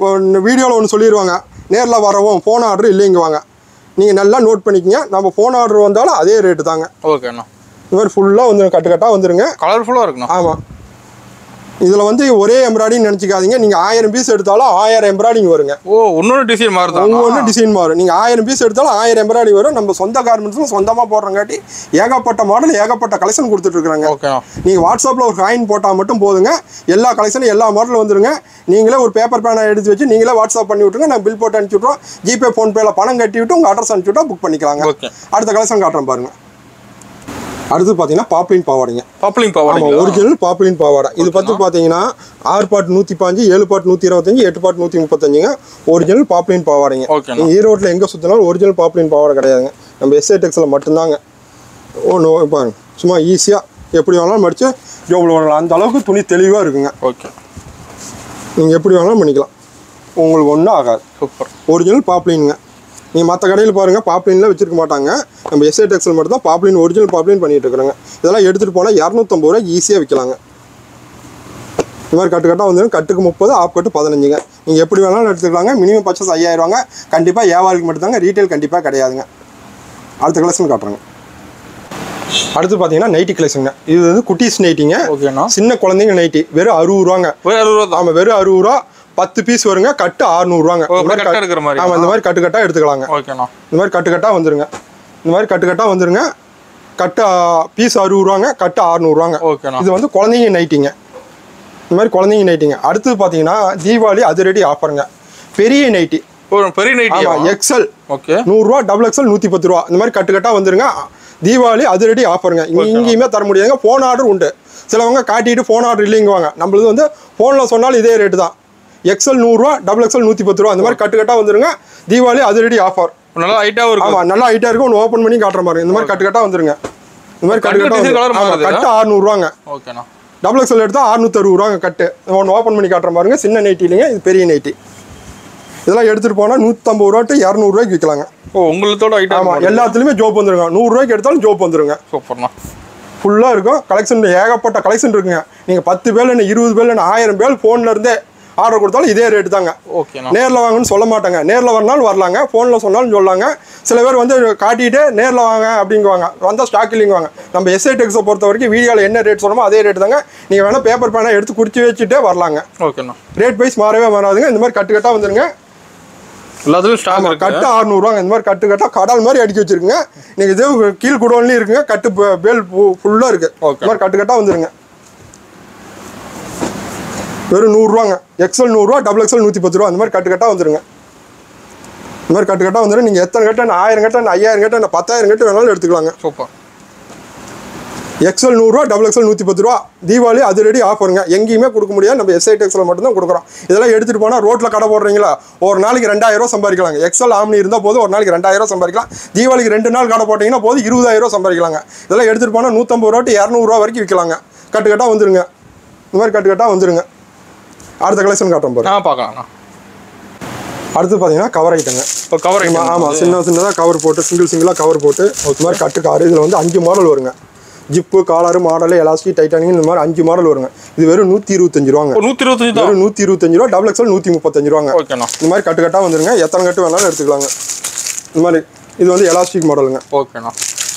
ஒன்று வீடியோவில் ஒன்று சொல்லிடுவாங்க, நேரில் வரவும் ஃபோன் ஆர்டர் இல்லைங்குவாங்க. நீங்கள் நல்லா நோட் பண்ணிக்கங்க. நம்ம ஃபோன் ஆர்டர் வந்தாலும் அதே ரேட்டு தாங்க. ஓகேண்ணா. இந்த மாதிரி ஃபுல்லாக வந்து கட்டாக வந்துருங்க. கலர்ஃபுல்லாக இருக்குண்ணா. ஆமாம், இதில் வந்து ஒரே எம்ப்ராய்டிங் நினச்சிக்காதீங்க. நீங்கள் 1000 பீஸ் எடுத்தாலும் 1000 எம்ப்ராய்டிங் வருங்க. ஒன்னொரு டிசைன் மாறுது. ஒவ்வொன்று டிசைன் மாறும். நீங்கள் 1000 பீஸ் எடுத்தாலும் 1000 எம்ப்ராய்டிங் வரும். நம்ம சொந்த கார்மெண்ட்ஸும் சொந்தமாக போடுறங்காட்டி ஏகப்பட்ட மாடல், ஏகப்பட்ட கலெக்ஷன் கொடுத்துட்ருக்குறாங்க. நீங்கள் வாட்ஸ்அப்பில் ஒரு காயின் போட்டால் மட்டும் போதுங்க. எல்லா கலெக்ஷனும் எல்லா மாடலும் வந்துருங்க. நீங்களே ஒரு பேப்பர் பேனை எடுத்து வச்சு நீங்களே வாட்ஸ்அப் பண்ணி விட்டுருங்க. நான் பில் போட்டு அனுப்பிச்சி விட்றோம். ஜிபே, ஃபோன்பேயில் பணம் கட்டி விட்டு உங்கள் அட்ரஸ் அனுப்பிச்சி விட்டா புக் பண்ணிக்கலாங்க. அடுத்த கலெக்ஷன் காட்டுறேன் பாருங்கள். அடுத்து பார்த்தீங்கன்னா பாப்ளின் பாவாடைங்க. பாப்ளின் பாவாடை. ஆமாம், ஒரிஜினல் பாப்ளின் பாவாடை. இது பார்த்தீங்கன்னா 6 பாட்டு 115, 7 பாட்டு 125, 8 பாட்டு 135ங்க. Original poplin பாவாடைங்க. நீங்கள் ஈரோட்டில் எங்கே சுற்றினாலும் ஒரிஜினல் பாப்ளின் பாவாடை கிடையாதுங்க. நம்ம எஸ்ஐ டெக்ஸில் மட்டும்தாங்க. ஒன்று பாருங்க, சும்மா ஈஸியாக எப்படி வேணாலும் மடித்து ஜோபில் வரலாம். அந்த அளவுக்கு துணி தெளிவாக இருக்குங்க. ஓகே, நீங்கள் எப்படி வேணாலும் பண்ணிக்கலாம். உங்களுக்கு ஒன்றும் ஆகாது. சூப்பர். ஒரிஜினல் பாப்ளின்ங்க. நீங்கள் மற்ற கடையில் பாருங்கள், பாப்ளின்லாம் வச்சுருக்க மாட்டாங்க. நம்ம எஸ்ஐ டெக்ஸில் மட்டும் தான் பாப்ளின் ஒரிஜினல் பாப்ளின் பண்ணிட்டு இருக்கிறோங்க. இதெல்லாம் எடுத்துகிட்டு போனால் 250 ரூபாய்க்கு ஈஸியாக விற்கலாங்க. இந்த மாதிரி கட்டுக்கட்டாக வந்துடும். கட்டுக்கு 30, ஆஃப் கட்டு 15ங்க. நீங்கள் எப்படி வேணாலும் எடுத்துக்கலாங்க. மினிமம் பர்ச்சேஸ் 5000 ரூபாங்க. கண்டிப்பாக வியாபாரிக்கு மட்டும்தாங்க, ரீட்டைல் கண்டிப்பாக கிடையாதுங்க. அடுத்த கலெக்ஷன் காட்டுறேங்க. அடுத்து பார்த்தீங்கன்னா நைட்டி கலெக்ஷனுங்க. இது வந்து குட்டீஸ் நைட்டிங்க. ஓகேண்ணா. சின்ன குழந்தைங்க நைட்டி வெறும் 60 ரூபாங்க. வெறும் 60 ரூபா. ஆமாம், வெறும் 60 ரூபா. 10 பீஸ் வருங்க. கட்டு 600 ரூபாங்க. கட்டு எடுக்கிற மாதிரி. ஆமாம், இந்த மாதிரி கட்டுக்கட்டாக எடுத்துக்கலாங்க. ஓகேண்ணா. இந்த மாதிரி கட்டுக்கட்டாக வந்துருங்க. இந்த மாதிரி கட்டுக்கட்டாக வந்துருங்க. கட்டு பீஸ் 60 ரூபாங்க. கட்டு 600 ரூபாங்க. ஓகேண்ணா. இது வந்து குழந்தைங்க நைட்டிங்க. இந்த மாதிரி குழந்தைங்க நைட்டிங்க. அடுத்து பார்த்தீங்கன்னா தீபாவளி அதிரடி ஆஃபருங்க. பெரிய நைட்டி. பெரிய நைட்டி. ஆமாம், எக்ஸல். ஓகே. 100 ரூபா, டபுள் எக்ஸல் 110 ரூபா. இந்த மாதிரி கட்டுக்கட்டாக வந்துருங்க. தீபாவளி அதிரடி ஆஃபருங்க. எங்கேயுமே தர முடியாதுங்க. ஃபோன் ஆர்டர் உண்டு. சிலவங்க காட்டிட்டு ஃபோன் ஆர்டர் இல்லைங்குவாங்க. நம்மளது வந்து ஃபோனில் சொன்னாலும் இதே ரேட்டு தான். எக்ஸல் 100 ரூபா, டபுள் எக்ஸல் 110 ரூபா. இந்த மாதிரி கட்டுக்கட்டாக வந்துருங்க. தீபாவளி அதிரடி ஆஃபர். நல்லா ஹைட்டாகவும் இருக்கும். ஆமாம், நல்லா ஹைட்டாக இருக்கும். ஒன்று ஓப்பன் பண்ணி காட்டுற மாதிரி. இந்த மாதிரி கட்டுக்கட்டாக வந்துருங்க. இந்த மாதிரி கட்டுக்கட்டாக கட்டு 600 ரூபாங்க. ஓகேண்ணா. டபுள் எக்ஸல் எடுத்தால் 660 ரூபாங்க கட்டு. ஒன்று ஓப்பன் பண்ணி காட்டுற பாருங்க. சின்ன நைட்டி இல்லைங்க, இது பெரிய நைட்டி. இதெல்லாம் எடுத்துகிட்டு போனால் 150 ரூபா டு 200 ரூபாய்க்கு விற்கலாங்க. உங்களோட ஐட்டம். ஆமாம், எல்லாத்துலேயுமே ஜோப் வந்துருங்க. 100 ரூபாய்க்கு எடுத்தாலும் ஜோப் வந்துருங்க. சூப்பர்ண்ணா. ஃபுல்லாக இருக்கும். கலெக்ஷன் ஏகப்பட்ட கலெக்ஷன் இருக்குங்க. நீங்கள் 10 பேர் இல்லை 20 பேர் இல்லை 1000 பேர் ஃபோனில் இருந்தே ஆர்டர் கொடுத்தாலும் இதே ரேட்டு தாங்க. ஓகேண்ணா. நேரில் வாங்கன்னு சொல்ல மாட்டாங்க. நேரில் வரனாலும் வரலாங்க, ஃபோனில் சொன்னாலும் சொல்லாங்க. சில பேர் வந்து காட்டிட்டு நேரில் வாங்க அப்படிங்குவாங்க. வந்தால் ஸ்டாக் இல்லைங்குவாங்க. நம்ம எஸ்ஐ டெக்ஸை பொறுத்த வரைக்கும் வீடியோவில் என்ன ரேட் சொல்லணுமோ அதே ரேட்டு தாங்க. நீங்கள் வேணால் பேப்பர் பேனாக எடுத்து குறித்து வச்சுட்டே வரலாங்க. ஓகேண்ணா. ரேட் வைஸ் மாறவே மாறாதுங்க. இந்த மாதிரி கட்டுக்கட்டாக வந்துருங்க. எல்லாத்துலையும் ஸ்டாக் இருக்கு. கட்டு 600 ரூபாங்க. இந்த மாதிரி கட்டுக்கட்டாக கடல் மாதிரி அடிக்க வச்சிருக்குங்க. நீங்கள் இதே கீழ் குடோன்லையும் இருக்குங்க. கட்டு பேல் ஃபுல்லாக இருக்குது. இந்த மாதிரி கட்டுக்கட்டாக வந்துருங்க. வெறும் 100 ரூபாங்க. எக்ஸல் 100 ரூபா, டபுள் எக்ஸல் 110 ரூபா. அந்த மாதிரி கட்டுக்கட்டாக வந்துருங்க. இந்த மாதிரி கட்டுக்கட்டாக வந்துடும். நீங்கள் எத்தனை கட்டு, 1000 கட்டு, 5000 கட்டு, 10,000 கட்டு வேணாலும் எடுத்துக்கலாங்க. சூப்பர். எக்ஸல் 100 ரூபா, டபுள் எக்ஸல் 110 ரூபா. தீபாவளி அதிரடி ஆஃபருங்க. எங்கேயுமே கொடுக்க முடியாது. நம்ம எஸ்ஐ டெக்ஸில் மட்டும்தான் கொடுக்குறோம். இதெல்லாம் எடுத்துகிட்டு போனால் ரோட்டில் கடை போடுறீங்களா, ஒரு நாளைக்கு 2000 ரூபா சம்பாதிக்கலாங்க. எக்ஸல் ஆம்னி இருந்தால் போதும், ஒரு நாளைக்கு 2000 ரூபா சம்பாதிக்கலாம். தீபாவளிக்கு 2 நாள் கடை போட்டிங்கன்னா போதும், 20000 ரூபா சம்பாதிக்கலாங்க. இதெல்லாம் எடுத்துகிட்டு போனால் 150 ரூபா டு 200 ரூபா வரைக்கும் விற்கலாங்க. கட்டுக்கட்டாக வந்துருங்க. இந்த மாதிரி கட்டுக்கட்டாக வந்துருங்க. அடுத்த கலெக்ஷன் காட்டுறோம் பாருங்க. பார்க்கலாம்ண்ணா. அடுத்து பார்த்தீங்கன்னா கவர் ஐட்டங்க. இப்போ கவர் ஐட்டம். ஆமாம், சின்னதாக கவர் போட்டு சிங்கிளாக கவர் போட்டு இந்த மாதிரி கட்டுக்காரு. இதில் வந்து 5 மாடல் வருங்க. Zip, collar, model, elastic, Titanic, இந்த மாதிரி 5 மாடல் வருங்க. இது வெறும் 125 ரூபாங்க. 125 வெறும் 125 ரூபா. டபுள் எக்ஸல் 135 ரூபாங்க. ஓகேண்ணா. இந்த மாதிரி கட்டுக்கட்டாக வந்துருங்க. எத்தனை கட்டு வேணாலும் எடுத்துக்கலாங்க. இந்த மாதிரி இது வந்து எலாஸ்டிக் மாடலுங்க. ஓகேண்ணா.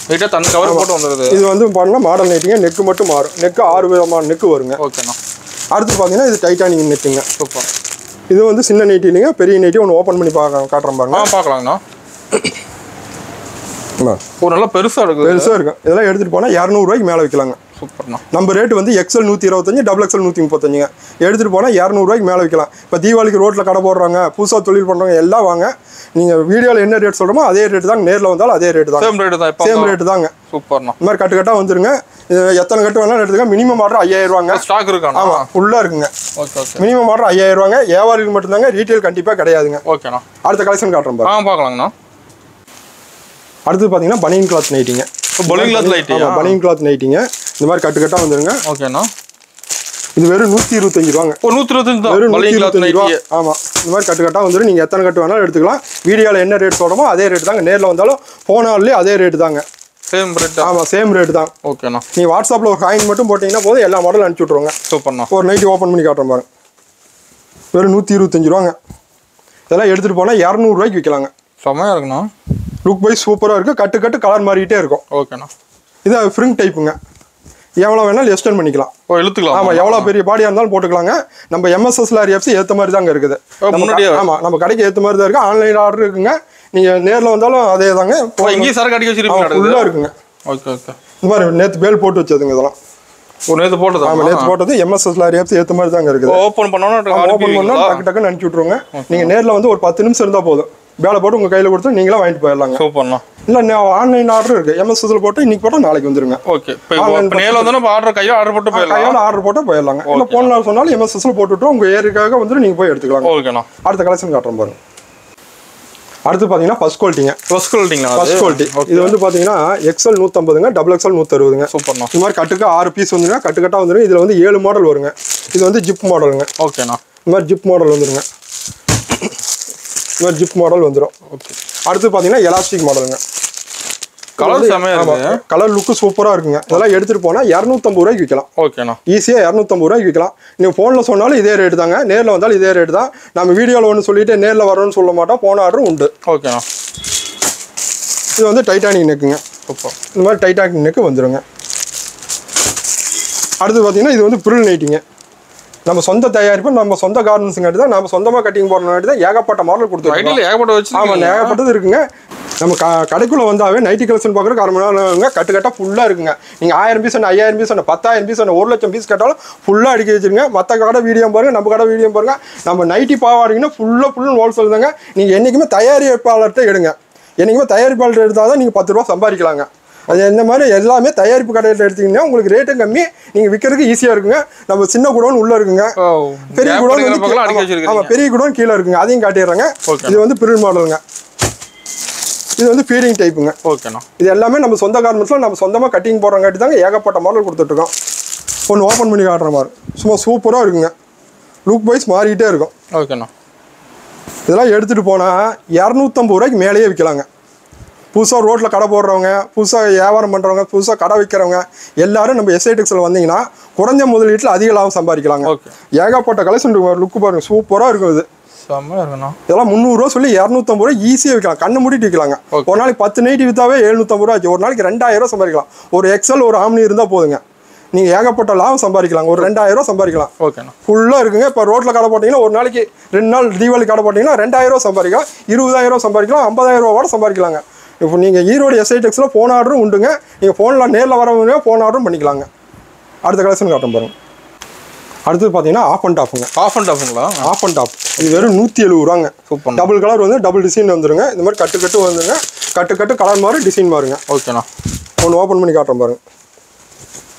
நீட்டாக தண்ணி கவர் போட்டு வந்துடுது. இது வந்து பாருங்க மாடல் நைட்டிங்க. நெக்கு மட்டும் மாறும். நெக்கு 6 விதமான நெக்கு வருங்க. ஓகேண்ணா. அடுத்து பார்த்தீங்கன்னா இது டைட்டானிக் நெட்டுங்க. சூப்பர். இது வந்து சின்ன நைட்டி இல்லைங்க, பெரிய நைட்டி. ஒன்று ஓப்பன் பண்ணி காட்டுறேன் பாருங்க. பார்க்கலாங்கண்ணா. ஒரு நல்லா பெருசாக இருக்குது. பெருசாக இருக்கும். இதெல்லாம் எடுத்துகிட்டு போனால் 200 ரூபாய்க்கு மேலே விற்கலாங்க. சூப்பர்ண்ணா. நம்ம ரேட்டு வந்து எக்ஸல் 125, டபுள் எக்ஸல் 135ங்க. எடுத்துகிட்டு போனால் 200 ரூபாய்க்கு மேலே விற்கலாம். இப்போ தீபாவளிக்கு ரோட்டில் கடை போடுறாங்க, புதுசாக தொழில் பண்ணுறவங்க எல்லாம் வாங்க. நீங்கள் வீடியோவில் என்ன ரேட் சொல்கிறோமோ அதே ரேட்டு தாங்க. நேரில் வந்தாலும் அதே ரேட்டு தான். சேம் ரேட்டு தான். சேம் ரேட்டு தாங்க. சூப்பர்ண்ணா. இந்த மாதிரி கட்டுக்கட்டாக வந்துருங்க. எத்தனை கட்டு வேணாலும் எடுத்துக்க. மினிமம் ஆர்டர் 5000 ரூபாங்க. ஸ்டாக் இருக்காண்ணா? ஆமாம், ஃபுல்லாக இருக்குங்க. Okay okay. மினிமம் ஆர்டர் 5000 ரூபாங்க. வியாபாரிக்கு மட்டும்தாங்க, ரீட்டைல் கண்டிப்பாக கிடையாதுங்க. ஓகேண்ணா. அடுத்த கலெக்ஷன் காட்டுறோம் பாருங்க. பார்க்கலாங்கண்ணா. அடுத்து பார்த்தீங்கன்னா பனியன் கிளாத் நைட்டிங்க. பனியன் கிளாத் நைட்டி. பனியன் கிளாத் நைட்டிங்க. இந்த மாதிரி கட்டுக்கட்டாக வந்துருங்க. ஓகேண்ணா. இது வெறும் 125 ரூபாங்க. 125 தான். வெறும் 125 ரூபா. ஆமாம், இந்த மாதிரி கட்டுக்கட்டாக வந்துடும். நீங்கள் எத்தனை கட்டு வேணாலும் எடுத்துக்கலாம். வீடியோவில் என்ன ரேட் சொல்கிறோமோ அதே ரேட்டு தாங்க. நேரில் வந்தாலும் போனாலே அதே ரேட்டு தாங்க. Same rate. ஆமாம், சேம் ரேட்டு தான். ஓகேண்ணா. நீங்கள் வாட்ஸ்அப்பில் ஒரு காயின் மட்டும் போட்டிங்கன்னா போதும், எல்லா மாடலும் அனுப்பிச்சி விட்ருவாங்க. சூப்பர்ண்ணா. ஒரு நைட்டி ஓப்பன் பண்ணி காட்டுறோம் பாருங்க. வெறும் 125 ரூபாங்க. இதெல்லாம் எடுத்துகிட்டு போனால் 200 ரூபாய்க்கு விற்கலாங்க. செம்மையாக இருக்குண்ணா. லுக் வைஸ் சூப்பராக இருக்குது. கட்டு கலர் மாறிக்கிட்டே இருக்கும். ஓகேண்ணா. இது ஃப்ரிங் டைப்புங்க. எவ்வளோ வேணாலும் எக்ஸ்டெண்ட் பண்ணிக்கலாம். இழுத்துக்கலாம். ஆமாம், எவ்வளோ பெரிய பாடியாக இருந்தாலும் போட்டுக்கலாங்க. நம்ம எம்எஸ்எஸ்ல எஃப்சி ஏற்ற மாதிரி தாங்க இருக்குது. ஆமாம், நம்ம கடைக்கு ஏற்ற மாதிரி தான் இருக்குது. ஆன்லைன் ஆர்டர் இருக்குங்க. நீங்கள் நேரில் வந்தாலும் அதே தாங்க. இங்கேயும் சரக்கு அடிக்க வச்சிருக்கீங்க. ஃபுல்லாக இருக்குங்க. Okay okay. இந்த மாதிரி நேற்று பேல் போட்டு வச்சதுங்க இதெல்லாம். ஒரு நேற்று போட்டது. ஆமாம், நேற்று போட்டது எம்எஸ்எஸ்ல எஃப்சி ஏற்ற மாதிரி தாங்க இருக்குது. ஓப்பன் பண்ணோன்னா டக்கு டக்குன்னு அனுப்பிச்சி விட்ருவோங்க. நீங்கள் நேரில் வந்து ஒரு 10 நிமிஷம் இருந்தால் போதும். வேலை போட்டு உங்கள் கையில் கொடுத்து நீங்களே வாங்கிட்டு போயிடலாங்க. சூப்பர்ண்ணா. இல்லை, ஆன்லைன் ஆர்டர் இருக்குது. எம்எஸ்எஸ்ல போட்டு இன்னைக்கு போட்டால் நாளைக்கு வந்துருங்க. ஓகே. இப்போ நேரில் வந்தோன்னா ஆர்டர் கையில் ஆர்டர் போட்டு போயிடலாம். கையால் ஆர்டர் போட்டால் போயிடலாங்க. இல்லை போன சொன்னாலும் எம்எஸ்எஸ்ல போட்டுவிட்டு உங்கள் ஏரியாக்காக வந்து நீங்கள் போய் எடுத்துக்கலாம். ஓகேண்ணா. அடுத்த கலெக்ஷன் காட்டுறோம் பாருங்க. அடுத்து பார்த்தீங்கன்னா ஃபர்ஸ்ட் குவாலிட்டிங்க. ஃபர்ஸ்ட் குவாலிட்டிங்களா? First quality. இது வந்து பார்த்தீங்கன்னா எக்ஸல் 150ங்க, டபுள் எக்ஸல் 160ங்க. சூப்பர்ண்ணா. இந்த மாதிரி கட்டுக்கு 6 பீஸ் வந்துருங்க. கட்டுக்கட்டாக வந்துருங்க. இதில் வந்து 7 மாடல் வருங்க. இது வந்து ஜிப் மாடலுங்க. ஓகேண்ணா. இந்த மாதிரி ஜிப் மாடல் வந்துருங்க. இந்த மாதிரி ஜிப் மாடல் வந்துடும். ஓகே. அடுத்து பார்த்தீங்கன்னா எலாஸ்டிக் மாடலுங்க. கலர் செமையா இருக்கு. கலர் லுக்கு சூப்பரா இருக்குங்க. இதெல்லாம் எடுத்துட்டு போனா 250 ரூபாய்க்கு விற்கலாம். ஓகேண்ணா. ஈஸியா 250 ரூபாய்க்கு விற்கலாம். நீங்க போன்ல சொன்னாலும் இதே ரேட் தாங்க, நேர்ல வந்தாலும் இதே ரேட் தான். நம்ம வீடியோல ஒன்று சொல்லிட்டு நேர்ல வரோம்னு சொல்ல மாட்டோம், போன ஆர்டரும் உண்டு. ஓகேண்ணா. இது வந்து டைட்டானிக் நெக்குங்க. இந்த மாதிரி டைட்டானிக் நெக்கு வந்துருங்க. அடுத்து பார்த்தீங்கன்னா இது வந்து பிரில் நைட்டிங்க. நம்ம சொந்த தயாரிப்பு, நம்ம சொந்த கார்மெண்ட்ஸுங்காட்டி தான், நம்ம சொந்தமாக கட்டிங் போடுறதுனாட்டி தான் ஏகப்பட்ட மாடல் கொடுத்துருக்கோம். ஆமாம், ஏகப்பட்டது இருக்குங்க. நம்ம கடைக்குள்ளே வந்தாவே நைட்டி கலெக்ஷன் பார்க்குறதுக்கு அரை மணி நேரம் கட்டு ஃபுல்லாக இருக்குங்க. நீங்கள் 1000 பீஸ் ஒன்று, 5000 பீஸ் ஒன்று, 10,000 பீஸ் ஒன்று, 1,00,000 பீஸ் கேட்டாலும் ஃபுல்லாக அடிக்க வச்சுருங்க. மற்ற கடை வீடியோ பாருங்கள், நம்ம கடை வீடியோ பாருங்கள். நம்ம நைட்டி பாவாடிங்கன்னா ஃபுல்லும் ஹோல்சேல் தாங்க. நீங்கள் என்றைக்குமே தயாரிப்பாளர்கிட்ட எடுங்க. என்றைக்குமே தயாரிப்பாளர்கிட்ட எடுத்தால் தான் நீங்கள் 10 ரூபா சம்பாதிக்கலாங்க. அது இந்த மாதிரி எல்லாமே தயாரிப்பு கடையில் எடுத்தீங்கன்னா உங்களுக்கு ரேட்டும் கம்மி, நீங்கள் விற்கிறதுக்கு ஈஸியாக இருக்குங்க. நம்ம சின்ன குடோன் உள்ளே இருக்குங்க, பெரிய குடோன் ஆமாம் பெரிய குடோன் கீழே இருக்குங்க. அதையும் காட்டிடுறாங்க. இது வந்து பிரில் மாடலுங்க. இது வந்து ஃபீடிங் டைப்புங்க. ஓகேண்ணா. இது எல்லாமே நம்ம சொந்த கார்மெண்ட்ஸில் நம்ம சொந்தமாக கட்டிங் போடுறங்காட்டி தாங்க ஏகப்பட்ட மாடல் கொடுத்துட்ருக்கோம். ஒன்று ஓப்பன் பண்ணி காட்டுற மாதிரி சும்மா சூப்பராக இருக்குங்க. லுக் வைஸ் மாறிக்கிட்டே இருக்கும். ஓகேண்ணா. இதெல்லாம் எடுத்துகிட்டு போனால் 250 ரூபாய்க்கு மேலேயே விற்கலாங்க. புதுசாக ரோட்டில் கடை போடுறவங்க, புதுசாக வியாபாரம் பண்ணுறவங்க, புதுசாக கடை விற்கிறவங்க எல்லாரும் நம்ம எஸ்ஐ டெக்ஸில் வந்தீங்கன்னா குறைஞ்ச முதலீட்டில் அதிக லாபம் சம்பாதிக்கலாங்க. ஏகப்பட்ட கலெக்ஷன் லுக்கு பாருங்க, சூப்பராக இருக்கும். இது இதெல்லாம் 300 ரூபா சொல்லி 250 ரூபா ஈஸியாக விற்கலாம். கண்ணு மூடிட்டு விற்கலாங்க. ஒரு நாளைக்கு 10 நைட்டி விற்றாவே 750 ரூபா ஆச்சு. ஒரு நாளைக்கு 2000 ரூபா சம்பாதிக்கலாம். ஒரு எக்ஸல் ஒரு ஆம்னி இருந்தால் போதுங்க, நீங்கள் ஏகப்பட்ட லாபம் சம்பாதிக்கலாம். ஒரு 2000 ரூபா சம்பாதிக்கலாம். ஓகேண்ணா. ஃபுல்லாக இருக்குங்க. இப்போ ரோட்டில் கடை போட்டிங்கன்னா ஒரு நாளைக்கு 2 நாள் தீபாவளி கடை போட்டிங்கன்னா 2000 ரூபா சம்பாதிக்கலாம், 20000 ரூபா சம்பாதிக்கலாம், 50000 ரூபாவோட சம்பாதிக்கலாங்க. இப்போ நீங்கள் ஈரோடு எஸ்ஐ டெக்ஸில் ஃபோன் ஆர்டரும் உண்டுங்க. நீங்கள் ஃபோனில் நேரில் வரவங்க ஃபோன் ஆர்டரும் பண்ணிக்கலாங்க. அடுத்த கலெக்ஷன் காட்டும் பாருங்க. அடுத்தது பார்த்தீங்கன்னா ஆஃப் அண்ட் டாப்புங்க. ஆஃப் அண்ட் டாப்புங்களா? Off and top. இது வெறும் 170 ரூபாங்க. சூப்பர். டபுள் கலர் வந்து டபுள் டிசைன் வந்துருங்க. இந்த மாதிரி கட்டு வந்துருங்க. கட்டு கலர் மாதிரி டிசைன் மாறுங்க. ஓகேண்ணா. ஒன்று ஓப்பன் பண்ணி காட்டுறோம் பாருங்க.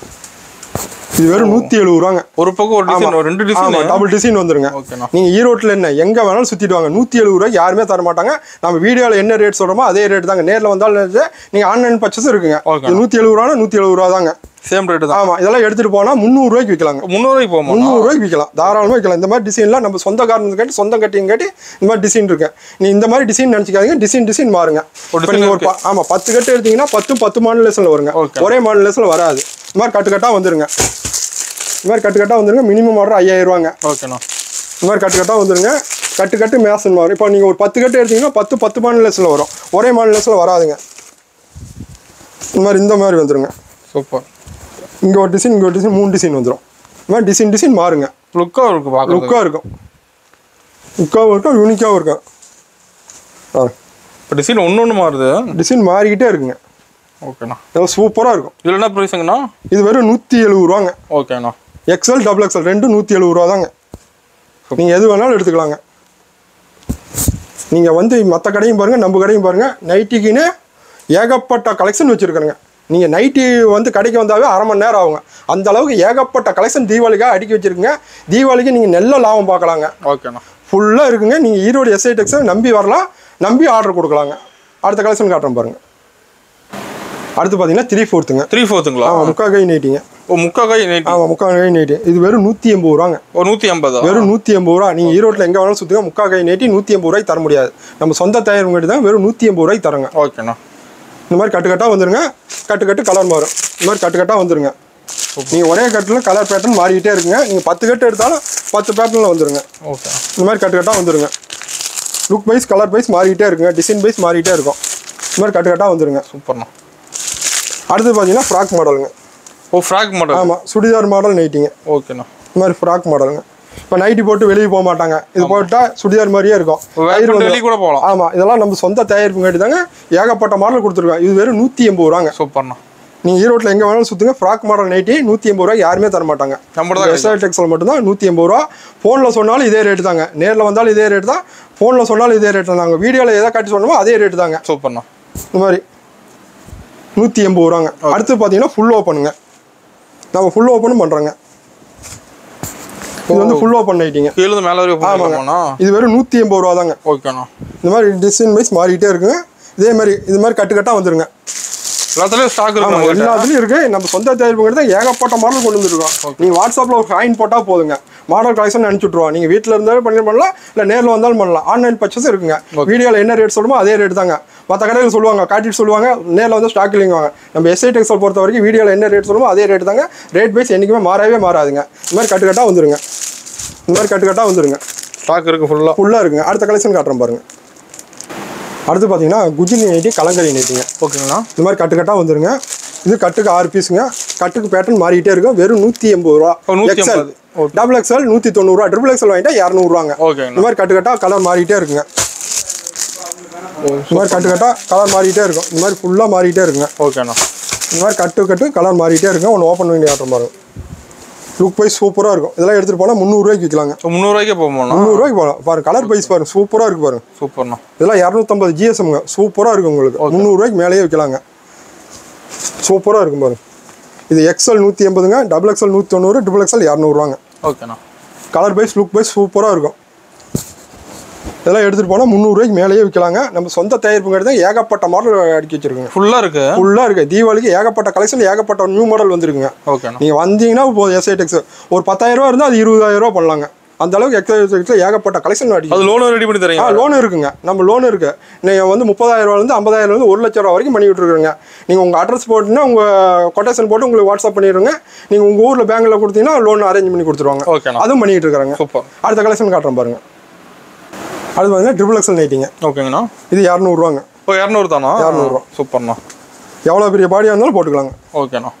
இது வெறும் 170 ரூபாங்க. ஒரு பக்கம் ஒரு டிசைன், ரெண்டு டிசைன், டபுள் டிசைன் வந்துருங்க. நீங்க ஈரோட்டில் என்ன எங்க வேணாலும் சுத்திட்டு வாங்க, 170 ரூபாய்க்கு யாருமே தர மாட்டாங்க. நம்ம வீடியோவில் என்ன ரேட் சொல்றோமோ அதே ரேட் தாங்க. நேரில் வந்தாலும் நீங்க ஆன்லைன் பர்ச்சேஸ் இருக்குங்க. 170 ரூபா 170 ரூபா தாங்க. சேம் ரேட் தான். ஆமா, இதெல்லாம் எடுத்துட்டு போனா 300 ரூபாய்க்கு விற்கலாங்க. 300 ரூபாய்க்கு போகும். 300 ரூபாய்க்கு விற்கலாம், தாராளமாக விற்கலாம். இந்த மாதிரி டிசைன்லாம் நம்ம சொந்த காரணம் காட்டி சொந்த கட்டிங் காட்டி இந்த மாதிரி டிசைன் இருக்கு. நீ இந்த மாதிரி டிசைன் நினைச்சிக்காதீங்க, டிசைன் மாறுங்க. ஆமா 10 கட்டு எடுத்தீங்கன்னா 10 மாடலேஷன்ல வருங்க. ஒரே மாடலேஷன்ல வராது. இந்த மாதிரி கட்டா வந்துருங்க. இந்த மாதிரி கட்டா வந்துருங்க. மினிமம் ஆர்டர் 5000 ரூபாங்க. ஓகேண்ணா. இந்த மாதிரி கட்டா வந்துருங்க. கட்டு மேசன் வரும். இப்போ நீங்கள் ஒரு 10 கட்டு எடுத்தீங்கன்னா 10 மாடலேஷன்ல வரும். ஒரே மாடலேஷன்ல வராதுங்க. இந்த மாதிரி வந்துருங்க. சூப்பர். இங்கே ஒரு டிசைன், இங்கே ஒரு டிசைன், 3 டிசைன் வந்துடும். இந்த மாதிரி டிசைன் மாறுங்க. லுக்காக இருக்கும், லுக்காகவும் இருக்கும், யூனிக்காகவும் இருக்கும். இப்போ டிசைன் ஒன்று மாறுது, டிசைன் மாறிக்கிட்டே இருக்குங்க. ஓகேண்ணா. இதெல்லாம் சூப்பராக இருக்கும். இதில் என்ன ப்ரைஸுங்கண்ணா? இது வெறும் 170 ரூபாங்க. ஓகேண்ணா. எக்ஸ்எல் டபுள் எக்ஸ்எல் ரெண்டும் 170 ரூபா தாங்க. நீங்கள் எது வேணாலும் எடுத்துக்கலாங்க. நீங்கள் வந்து மற்ற கடையும் பாருங்கள், நம்ம கடையும் பாருங்கள். நைட்டிக்குன்னு ஏகப்பட்ட கலெக்ஷன் வச்சுருக்குறேங்க. நீங்கள் நைட்டி வந்து கடைக்கு வந்தாவே அரை மணி நேரம் ஆகுங்க. அந்த அளவுக்கு ஏகப்பட்ட கலெக்ஷன் தீபாவளிக்காக அடுக்கி வச்சுருக்குங்க. தீபாவளிக்கு நீங்கள் நல்ல லாபம் பார்க்கலாங்க. ஓகேண்ணா. ஃபுல்லாக இருக்குங்க. நீங்கள் ஈரோடு எஸ்ஐ டெக்ஸை நம்பி வரலாம், நம்பி ஆர்டர் கொடுக்கலாங்க. அடுத்த கலெக்ஷன் காட்டுறோம் பாருங்கள். அடுத்து பார்த்தீங்கன்னா 3/4ங்க. 3/4ங்களா? ஆமாம், முக்கால் கை நைட்டிங்க. ஓ, முக்கால் கை நைட்டி. ஆமாம், முக்கால் கை நைட்டி. இது வெறும் 180 ரூபாங்க. ஒரு 180? வெறும் 180 ரூபா. நீங்கள் ஈரோட்டில் எங்கே வேணாலும் சுற்றுங்க, முக்கால் கை நைட்டி 180 ரூபாய்க்கு தர முடியாது. நம்ம சொந்த தயாரிப்பு கட்டி தான் வெறும் 180 ரூபாய்க்கு தரங்க. ஓகேண்ணா. இந்த மாதிரி கட்டா வந்துருங்க. கட்டு கலர் மாறும். இந்த மாதிரி கட்டா வந்துருங்க. நீங்கள் ஒரே கட்டில் கலர் பேட்டர்ன் மாறிக்கிட்டே இருக்குங்க. நீங்கள் 10 கட்டு எடுத்தாலும் 10 பேட்டர்னில் வந்துருங்க. ஓகே. இந்த மாதிரி கட்டா வந்துருங்க. லுக் வைஸ் கலர் வைஸ் மாறிக்கிட்டே இருக்குங்க. டிசைன் வைஸ் மாறிக்கிட்டே இருக்கும். இந்த மாதிரி கட்டா வந்துருங்க. சூப்பர்ண்ணா. அடுத்து பார்த்தீங்கன்னா ஃப்ராக் மாடலுங்க. ஓ, ஃப்ராக் மாடல். ஆமாம், சுடிதார் மாடல் நைட்டிங்க. ஓகேண்ணா. இந்த மாதிரி ஃப்ராக் மாடலுங்க. இப்போ நைட்டி போட்டு வெளியே போக மாட்டாங்க. இது போட்டால் சுடிதார் மாதிரியே இருக்கும். வெளியே கூட போகலாம். ஆமாம், இதெல்லாம் நம்ம சொந்த தயாரிப்பு காட்டி தாங்க ஏகப்பட்ட மாடல் கொடுத்துருக்கோம். இது வெறும் 180 ரூபாங்க. சூப்பர்ண்ணா. நீங்கள் ஈரோட்டில் எங்கே வேணாலும் சுற்றுங்க. ஃப்ராக் மாடல் நைட்டி 180 ரூபாய்க்கு யாருமே தர மாட்டாங்க. நம்ம தான் எஸ்ஆர் டெக்ஸில் மட்டும்தான் 180 ரூபா. ஃபோனில் சொன்னாலும் இதே ரேட்டு தாங்க. நேரில் வந்தாலும் இதே ரேட்டு தான். ஃபோனில் சொன்னாலும் இதே ரேட்டு தான். நாங்கள் வீடியோவில் எதை காட்டி சொன்னோமோ அதே ரேட்டு தாங்க. சூப்பர்ண்ணா. இந்த மாதிரி 180 ரூபாங்க. அடுத்து பார்த்தீங்கன்னா ஃபுல் ஓப்பனுங்க. நம்ம ஃபுல் ஓப்பனும் பண்ணுறோங்க. இது வந்து ஃபுல் ஓப்பன் நைட்டிங்க. கீழே மேலே வரைக்கும். ஆமாங்க. இது வெறும் 180 ரூபா தாங்க. ஓகேண்ணா. இந்த மாதிரி டிசைன் வைஸ் மாறிக்கிட்டே இருக்குங்க. இதே மாதிரி இது மாதிரி கட்டா வந்துருங்க. எல்லாத்துலேயும் ஸ்டாக் இருக்கு. எல்லாத்துலேயும் இருக்குது. நம்ம சொந்த தயாரிப்பு தான் ஏகப்பட்ட மாடல் கொண்டு வந்துருக்கோம். நீங்கள் வாட்ஸ்அப்பில் ஒரு ஹாயின் போட்டால் போதுங்க, மாடல் கலெக்ஷன் அனுப்பிச்சுட்ருவோம். நீங்கள் வீட்டில் இருந்தாலும் பண்ணலாம், இல்லை நேரில் வந்தாலும் பண்ணலாம். ஆன்லைன் பர்ச்சேஸ் இருக்குங்க. வீடியோவில் என்ன ரேட் சொல்லுமோ அதே ரேட் தாங்க. மற்ற கடையில் சொல்லுவாங்க, காட்டிட்டு சொல்லுவாங்க, நேரில் வந்து ஸ்டாக் இல்லைங்குவாங்க. நம்ம எஸ்ஐ டெக்ஸ்டைல் பொறுத்த வரைக்கும் வீடியோவில் என்ன ரேட் சொல்லுமோ அதே ரேட் தாங்க. ரேட் வைஸ் என்றைக்குமே மாறவே மாறாதுங்க. இந்த மாதிரி கட்டுக்கட்டாக வந்துருங்க. இந்த மாதிரி கட்டுக்கட்டாக வந்துருங்க. ஸ்டாக் இருக்குது ஃபுல்லாக இருக்குங்க. அடுத்த கலெக்ஷன் காட்டுறேன் பாருங்கள். அடுத்து பார்த்தீங்கன்னா குஜினி நைட்டி, கலங்கரி நைட்டிங்க. ஓகேங்களா. இந்த மாதிரி கட்டுக்கட்டாக வந்துருங்க. இது கட்டுக்கு 6 பீஸுங்க. கட்டுக்கு பேட்டர்ன் மாறிக்கிட்டே இருக்கும். வெறும் 180 ரூபா. எக்ஸ்எல், டபுள் எக்ஸ்எல் 190 ரூபா, ட்ரிபிள் எக்ஸ்எல் வாங்கிட்டா 200 ரூபாங்க. இந்த மாதிரி கட்டுக்கட்டாக கலர் மாறிக்கிட்டே இருக்குங்க. இந்த மாதிரி கட்டுக்கட்டாக கலர் மாறிக்கிட்டே இருக்கும். இந்த மாதிரி ஃபுல்லாக மாறிக்கிட்டே இருக்குங்க. ஓகேண்ணா. இந்த மாதிரி கட்டு கலர் மாறிக்கிட்டே இருக்குங்க. ஒன்று ஓப்பன் பண்ணி ஆட்டம் பாருங்க. லுக் வைஸ் சூப்பராக இருக்கும். இதெல்லாம் எடுத்துகிட்டு போனால் 300 ரூபாய்க்கு விற்கலாங்க. 300 ரூபாய்க்கே போகணும். 300 ரூபாய்க்கு போகலாம். பாருங்க கலர் வைஸ் பாருங்க, சூப்பராக இருக்கு பாருங்க. சூப்பர்ண்ணா. இதெல்லாம் 250 GSMங்க. சூப்பராக இருக்கும் உங்களுக்கு. 300 ரூபாய்க்கு மேலேயே விற்கலாங்க. சூப்பராக இருக்கும் பாருங்க. இது எக்ஸ்எல் 180ங்க, டபுள் எக்ஸ்எல் 190, ட்ரிபிள் எக்ஸ்எல் 200 ரூபாங்க. ஓகேண்ணா. கலர் வைஸ் லுக் வைஸ் சூப்பராக இருக்கும். இதெல்லாம் எடுத்துகிட்டு போனால் 300 ரூபாய்க்கு மேலேயே விற்கலாங்க. நம்ம சொந்த தயாரிப்புங்கிறது ஏகப்பட்ட மாடல் அடுக்கி வச்சிருக்குங்க. ஃபுல்லாக இருக்குது. தீபாவளிக்கு ஏகப்பட்ட கலெக்ஷன், ஏகப்பட்ட நியூ மாடல் வந்துருக்குங்க. ஓகேண்ணா. நீங்கள் வந்தீங்கன்னா இப்போ எஸ்ஐ டெக்ஸ் ஒரு 10,000 ரூபா இருந்தால் அது 20,000 ரூபா பண்ணலாங்க. அந்த அளவுக்கு எக்ஸல் ஏகப்பட்ட கலெக்ஷன் அடிக்கும். அது லோன் ரெடி பண்ணி தரீங்க? லோன் இருக்குங்க. நம்ம லோன் இருக்குது. நீங்கள் வந்து 30,000 50,000 1 லட்சம் ரூபா வரைக்கும் பண்ணி விட்டுருக்குங்க. நீங்கள் உங்கள் அட்ரஸ் போட்டுன்னா உங்கள் கொட்டேஷன் போட்டு உங்களுக்கு வாட்ஸ்அப் பண்ணிடுங்க. நீங்கள் உங்கள் ஊரில் பேங்கில் கொடுத்தீங்கன்னா லோன் அரேஞ்ச் பண்ணி கொடுத்துருவாங்க. ஓகேண்ணா. அதுவும் பண்ணிட்டு இருக்காங்க. சூப்பர். அடுத்த கலெக்ஷன் காட்டுறேன் பாருங்க. அடுத்து பார்த்தீங்கன்னா ட்ரிபிள் எக்ஸ்எல் நைட்டிங்க. ஓகேங்கண்ணா. இது 200 ரூபாங்க. 200 தானா? 200 ரூபா. சூப்பர்ண்ணா. எவ்வளோ பெரிய பாடியாக இருந்தாலும் போட்டுக்கலாங்க. ஓகேண்ணா.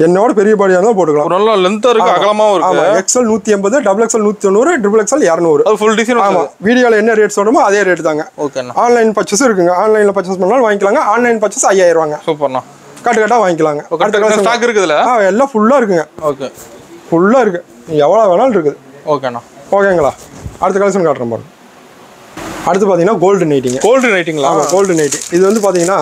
என்னோட பெரிய பாடியாக இருந்தாலும் போட்டுக்கலாம். ஒரு நல்ல லென்த்தாக இருக்குது, அகலமாகவும் இருக்குது. XL 180, double XL 190, triple XL 200. அது ஃபுல் டிசைன். ஆமாம், வீடியோவில் என்ன ரேட் சொல்கிறோமோ அதே ரேட் தாங்க. ஓகேண்ணா. ஆன்லைன் பர்ச்சேஸ் இருக்குங்க. ஆன்லைனில் பர்ச்சேஸ் பண்ணாலும் வாங்கிக்கலாங்க. ஆன்லைன் பர்ச்சேஸ் 5,000 ரூபாங்க. சூப்பர்ண்ணா. கட்டாக வாங்கிக்கலாங்க. ஸ்டாக் இருக்குதுல்ல? எல்லாம் ஃபுல்லாக இருக்குங்க. ஓகே, ஃபுல்லாக இருக்குது. எவ்வளோ வேணாலும் இருக்குது. ஓகேண்ணா. ஓகேங்களா. அடுத்த கலெக்ஷன் காட்டுறேன் பாருங்க. அடுத்து பார்த்தீங்கன்னா கோல்டு நைட்டிங்க. கோல்டு நைட்டிங்களா? Gold nightie. இது வந்து பார்த்தீங்கன்னா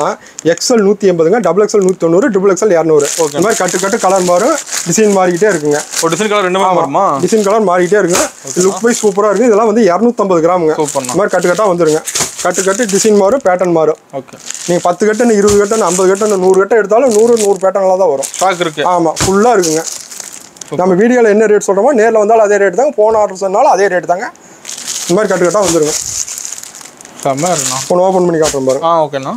எக்ஸ்எல் 180ங்க, டபுள் எக்ஸ்எல் 190, ட்ரிபிள் எக்ஸ்எல் 200. இந்த மாதிரி கட்டு கலர் மாறும், டிசைன் மாறிக்கிட்டே இருக்குங்க. ஒரு டிசைன் கலர் ரெண்டுமே மாறுமா? டிசைன் கலர் மாறிக்கிட்டே இருக்குங்க. லுக் வைஸ் சூப்பராக இருக்குது. இதெல்லாம் வந்து 250 கிராமுங்க. சூப்பர்ண்ணா. இந்த மாதிரி கட்டாக வந்துருங்க. கட்டு டிசைன் மாறும், பேட்டர்ன் மாறும். ஓகே. நீங்கள் 10 கட்டு, 20 கட்டு, 50 கட்டு, 100 கட்டு எடுத்தாலும் 100 பேட்டர்னாக தான் வரும். ஸ்டாக் இருக்குது. ஆமாம், ஃபுல்லாக இருக்குங்க. நம்ம வீடியோவில் என்ன ரேட் சொல்கிறோமோ நேரில் வந்தாலும் அதே ரேட் தாங்க. ஃபோன் ஆர்டர் சொன்னாலும் அதே ரேட் தாங்க. இந்த மாதிரி கட்டாக வந்துருங்க. செம்மையாக இருக்குண்ணா. ஃபோன் ஓப்பன் பண்ணி காட்டுறோம் பாருங்க. ஓகேண்ணா.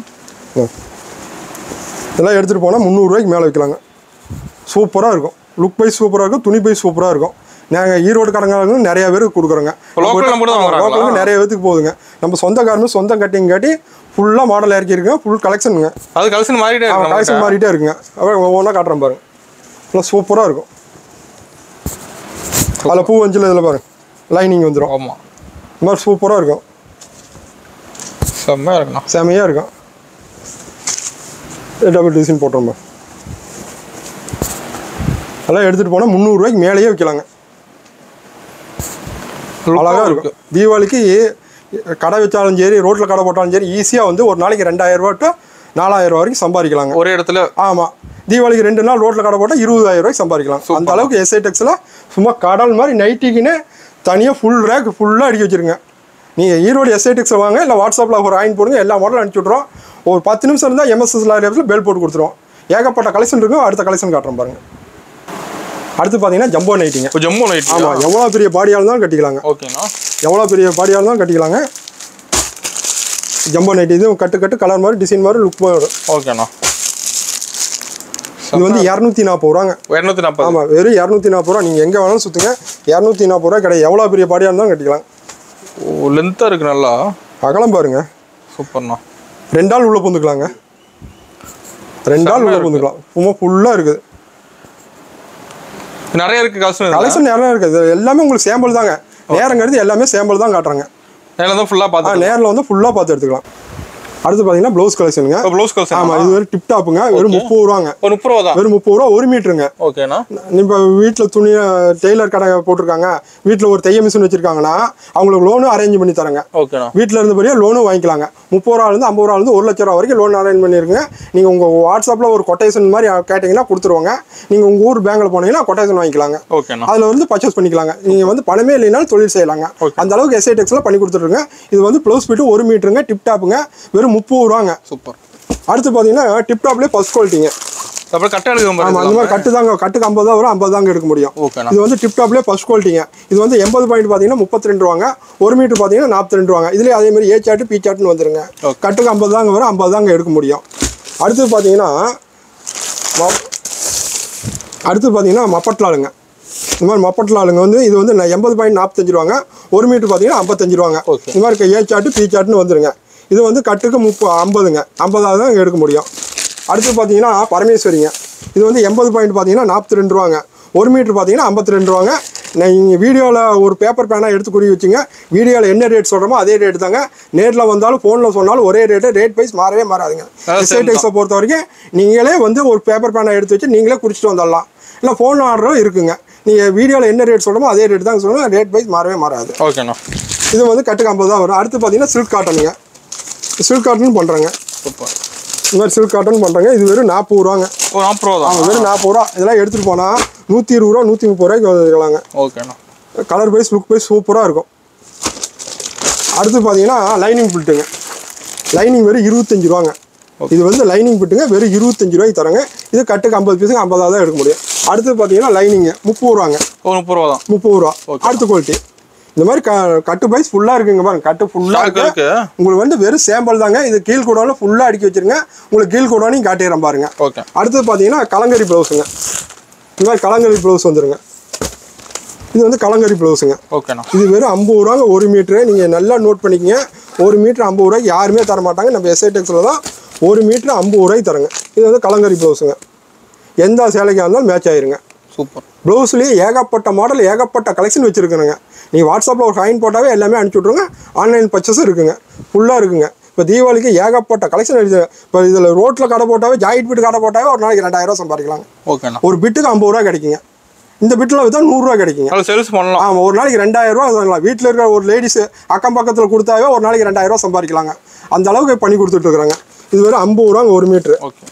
இதெல்லாம் எடுத்துகிட்டு போனால் 300 ரூபாய்க்கு மேலே வைக்கலாங்க. சூப்பராக இருக்கும். லுக் வைஸ் சூப்பராக இருக்கும். துணி வைஸ் சூப்பராக இருக்கும். நாங்கள் ஈரோடு கடங்காரங்க நிறைய பேருக்கு கொடுக்குறோங்க. லோக்கலுக்கு நிறைய பேருக்கு போகுதுங்க. நம்ம சொந்த காரணம் சொந்த கட்டிங் காட்டி ஃபுல்லாக மாடல் இறக்கிருக்குங்க. ஃபுல் கலெக்ஷனுங்க. அது கலெக்ஷன் மாறிட்டே இருக்கு. கலெக்ஷன் மாறிட்டே இருக்குங்க. அப்புறம் ஒவ்வொன்றா காட்டுறேன் பாருங்க. நல்லா சூப்பராக இருக்கும். அதில் பூ வஞ்சில் இதில் பாருங்க லைனிங் வந்துடும். ஆமாம், இந்த மாதிரி சூப்பராக இருக்கும். செம்மையாக இருக்குண்ணா. செம்மையாக இருக்கும். டபுள் டிசைன் போட்டுருமா. அதெல்லாம் எடுத்துகிட்டு போனால் 300 ரூபாய்க்கு மேலேயே விற்கலாங்க. அழகாக இருக்கும். தீபாவளிக்கு கடை வச்சாலும் சரி, ரோட்டில் கடை போட்டாலும் சரி, ஈஸியாக வந்து ஒரு நாளைக்கு 2,000 ரூபா டு 4,000 ரூபா வரைக்கும் சம்பாதிக்கலாங்க ஒரே இடத்துல. ஆமாம், தீபாவளிக்கு 2 நாள் ரோட்டில் கடை போட்டால் 20,000 ரூபாய்க்கு சம்பாதிக்கலாம். அந்த அளவுக்கு எஸ்ஐ டெக்ஸில் சும்மா கடல் மாதிரி நைட்டிக்குன்னு தனியாக ஃபுல் ரேக் ஃபுல்லாக அடிக்க வச்சுருங்க. நீங்கள் ஈரோடு எஸ்ஐ டெக்ஸில் வாங்க, இல்லை வாட்ஸ்அப்பில் ஒரு ஆயின் போடுங்க, எல்லா மாடலும் அனுப்பிச்சி விட்றோம். ஒரு 10 நிமிஷம் இருந்தால் எம்எஸ்எஸ் லாரியில் பெல் போட்டு கொடுத்துருவோம். ஏகப்பட்ட கலெக்ஷன் இருக்கும். அடுத்த கலெக்ஷன் காட்டுறோம் பாருங்கள். அடுத்து பார்த்தீங்கன்னா ஜம்போ நைட்டிங்க. Jumbo nightie. ஆமாம், எவ்வளோ பெரிய பாடியாக இருந்தாலும் கட்டிக்கலாங்க. ஓகேண்ணா. எவ்வளோ பெரிய பாடியாக இருந்தாலும் கட்டிக்கலாங்க. Jumbo nighty. இது கட்டு கலர் மாதிரி, டிசைன் மாதிரி, லுக் மாதிரி வரும். ஓகேண்ணா. இது வந்து 240 ரூபாங்க. 240. ஆமாம், வெறும் 240 ரூபா. நீங்கள் எங்கே வேணாலும் சுற்றுங்க, 240 ரூபா கிடையாது. எவ்வளோ பெரிய பாடியாக இருந்தாலும் கட்டிக்கலாம். ஓ, லென்த்தாக இருக்குது நல்லா. அகலம் பாருங்க. சூப்பர்ண்ணா. 2 ஆள் உள்ளே பூந்துக்கலாங்க. 2 ஆள் உள்ளே பூந்துக்கலாம். சும்மா ஃபுல்லாக இருக்குது. நிறைய இருக்குது. கலெக்ஷன் நிறைய இருக்குது. எல்லாமே உங்களுக்கு சேம்பிள் தாங்க. நேரம் கருதி எல்லாமே சேம்பிள் தான் காட்டுறாங்க. நேரில் தான் ஃபுல்லாக பார்த்து நேரில் வந்து ஃபுல்லாக பார்த்து எடுத்துக்கலாம். அடுத்து பார்த்தீங்கன்னா ப்ளவுஸ் கலெக்ஷனுங்க. Blouse collection. ஆமாம், இது ஒரு டிப் டாப்புங்க. வெறும் 30 ரூபாங்க. ஒரு 30 ரூபா தான். வெறும் 30 ரூபா 1 மீட்டருங்க. ஓகேண்ணா. இப்போ வீட்டில் துணி டெய்லர் கடை போட்டிருக்காங்க, வீட்டில் ஒரு தைய மிஷின் வச்சிருக்காங்கன்னா அவங்களுக்கு லோனும் அரேஞ்ச் பண்ணி தராங்க. ஓகேண்ணா. வீட்டில் இருந்தபடியே லோனும் வாங்கிக்கலாங்க. 30 ரூபாலேருந்து 50 ரூபாலேருந்து 1 லட்சம் ரூபா வரைக்கும் லோன் அரேஞ்ச் பண்ணியிருக்குங்க. நீங்கள் உங்கள் வாட்ஸ்அப்பில் ஒரு கொட்டேஷன் மாதிரி கேட்டிங்கன்னா கொடுத்துருவாங்க. நீங்கள் உங்கள் ஊர் பேங்கில் போனீங்கன்னா கொட்டேஷன் வாங்கிக்கலாங்க. ஓகேண்ணா. அதில் வந்து பர்ச்சேஸ் பண்ணிக்கலாங்க. நீங்கள் வந்து பணமே இல்லைனாலும் தொழில் செய்யலாங்க. அந்த அளவுக்கு எஸ்ஐ டெக்ஸில் பண்ணி கொடுத்துருங்க. இது வந்து ப்ளவுஸ் பீட்டு 1 மீட்டருங்க. டிப் டாப்புங்க. வெறும் 30 ரூபாங்க. சூப்பர். அடுத்து பார்த்தீங்கன்னா டிப் டாப்லேயே ஃபர்ஸ்ட் குவாலிட்டிங்க. அப்புறம் கட்டை எடுக்க ஆமாம் அந்த மாதிரி கட்டு தாங்க, கட்டுக்கு 50 தான் வரும், 50 தாங்க எடுக்க முடியும். ஓகேண்ணா. இது வந்து டிப் டாப்லேயே ஃபர்ஸ்ட் குவாலிட்டிங்க. இது வந்து 80 பாயிண்ட் பார்த்தீங்கன்னா 32 ரூபாங்க, 1 மீட்டர் பார்த்தீங்கன்னா 42 ரூபாங்க. இதுலேயே அதே மாதிரி ஏ சாட்டு பி சாட்டுன்னு வந்துருங்க. கட்டுக்கு 50 தாங்க வரும், 50 தாங்க எடுக்க முடியும். அடுத்து பார்த்தீங்கன்னா மப்பட்லாலுங்க. இந்த மாதிரி மப்பட்லாலுங்க வந்து இது வந்து 80 பாயிண்ட் 45 ரூபாங்க, 1 மீட்டர் பார்த்தீங்கன்னா 55 ரூபாங்க. இந்த மாதிரி ஏ சாட்டு பி சாட்டுன்னு வந்துருங்க. இது வந்து கட்டுக்கு 50ங்க, 50 தான் எடுக்க முடியும். அடுத்து பார்த்தீங்கன்னா பரமேஸ்வரிங்க. இது வந்து 80 பாயிண்ட் பார்த்தீங்கன்னா 42 ரூபாங்க, 1 மீட்டர் பார்த்தீங்கன்னா 52 ரூபாங்க. நீங்கள் வீடியோவில் ஒரு பேப்பர் பேனாக எடுத்து குறி வச்சுங்க. வீடியோவில் என்ன ரேட் சொல்கிறோமோ அதே ரேட்டு தாங்க. நேரில் வந்தாலும் ஃபோனில் சொன்னாலும் ஒரே ரேட்டு, ரேட் வைஸ் மாறவே மாறாதுங்க. எஸ்ஐடெக்ஸை பொறுத்த வரைக்கும் நீங்களே வந்து ஒரு பேப்பர் பேனா எடுத்து வச்சு நீங்களே குறிச்சிட்டு வந்துடலாம். இல்லை ஃபோனில் ஆர்டரும் இருக்குங்க. நீங்கள் வீடியோவில் என்ன ரேட் சொல்கிறோமோ அதே ரேட்டு தாங்க சொல்லணும், ரேட் வைஸ் மாறவே மாறாது. ஓகேண்ணா. இது வந்து கட்டுக்கு 50 தான் வரும். அடுத்து பார்த்தீங்கன்னா சில்க் காட்டனுங்க. சில்க் காட்டன் பண்ணுறாங்க. இந்த மாதிரி சில்க் காட்டன் பண்ணுறாங்க. இது வெறும் 40 ரூபாங்க. 40 ரூபா தான். வெறும் 40 ரூபா. இதெல்லாம் எடுத்துகிட்டு போனால் 120 ரூபா 130 ரூபாய்க்கு வந்துக்கலாங்க. ஓகேண்ணா. கலர் வைஸ் லுக் வைஸ் சூப்பராக இருக்கும். அடுத்து பார்த்தீங்கன்னா லைனிங் பில்ட்டுங்க. லைனிங் வெறும் 25 ரூபாங்க. இது வந்து லைனிங் பிட்டுங்க, வெறும் 25 ரூபாய்க்கு தராங்க. இது கட்டுக்கு 50 பீஸுக்கு 50 தான் எடுக்க முடியும். அடுத்து பார்த்தீங்கன்னா லைனிங்க 30 ரூபாங்க. 30 ரூபா தான். 30 ரூபா. அடுத்த குவாலிட்டி இந்த மாதிரி கட்டு பைஸ் ஃபுல்லாக இருக்குங்க பாருங்க. கட்டு ஃபுல்லாக இருக்கு. உங்களுக்கு வந்து வெறும் சேம்பிள் தாங்க. இது கீழ் கூடவில் ஃபுல்லாக அடுக்கி வச்சிருங்க. உங்களுக்கு கீழ் கூடவையும் காட்டிடுறேன் பாருங்க. ஓகே. அடுத்து பார்த்தீங்கன்னா கலங்கரி ப்ளவுஸுங்க. இந்த மாதிரி கலங்கரி ப்ளவுஸ் வந்துருங்க. இது வந்து கலங்கரி ப்ளவுஸுங்க. ஓகேண்ணா. இது வெறும் 50 ரூபாங்க 1 மீட்ரு. நீங்கள் நல்லா நோட் பண்ணிக்கங்க. 1 மீட்ரு 50 ரூபாய்க்கு யாருமே தர மாட்டாங்க. நம்ம எஸ்ஐடெக்ஸில் தான் 1 மீட்ரு 50 ரூபாய்க்கு தரங்க. இது வந்து கலங்கரி ப்ளவுஸுங்க. எந்த சேலைக்காக இருந்தாலும் மேட்ச் ஆயிருங்க. சூப்பர். ப்ளவுஸ்லேயே ஏகப்பட்ட மாடல், ஏகப்பட்ட கலெக்ஷன் வச்சுருக்குறேங்க. நீங்கள் வாட்ஸ்அப்பில் ஒரு ஃபைன் போட்டாவே எல்லாமே அனுப்பிச்சி விட்ருங்க. ஆன்லைன் பர்ச்சேஸும் இருக்குங்க, ஃபுல்லாக இருக்குங்க. இப்போ தீபாவளிக்கு ஏகப்பட்ட கலெக்ஷன் இருக்குது. இப்போ இதில் ரோட்டில் கடை போட்டாவே, ஜாயிண்ட் பிட்டு கடை போட்டாவே ஒரு நாளைக்கு 2000 சம்பாதிக்கலாங்க. ஓகேண்ணா. ஒரு பிட்டுக்கு 50 ரூபா கிடைக்குங்க. இந்த பிட்டில் விற்றா 100 ரூபா கிடைக்குங்க. சேல்ஸ் பண்ணலாம். ஆமாம், ஒரு நாளைக்கு 2000 ரூபா வாங்கலாம். வீட்டில் இருக்கிற ஒரு லேடிஸ் அக்கம் பக்கத்தில் கொடுத்தாவே ஒரு நாளைக்கு 2000 ரூபா சம்பாதிக்கலாங்க. அந்த அளவுக்கு பண்ணி கொடுத்துட்ருக்குறாங்க. இது வெறும் 50 ரூபாங்க 1 மீட்ரு. ஓகே.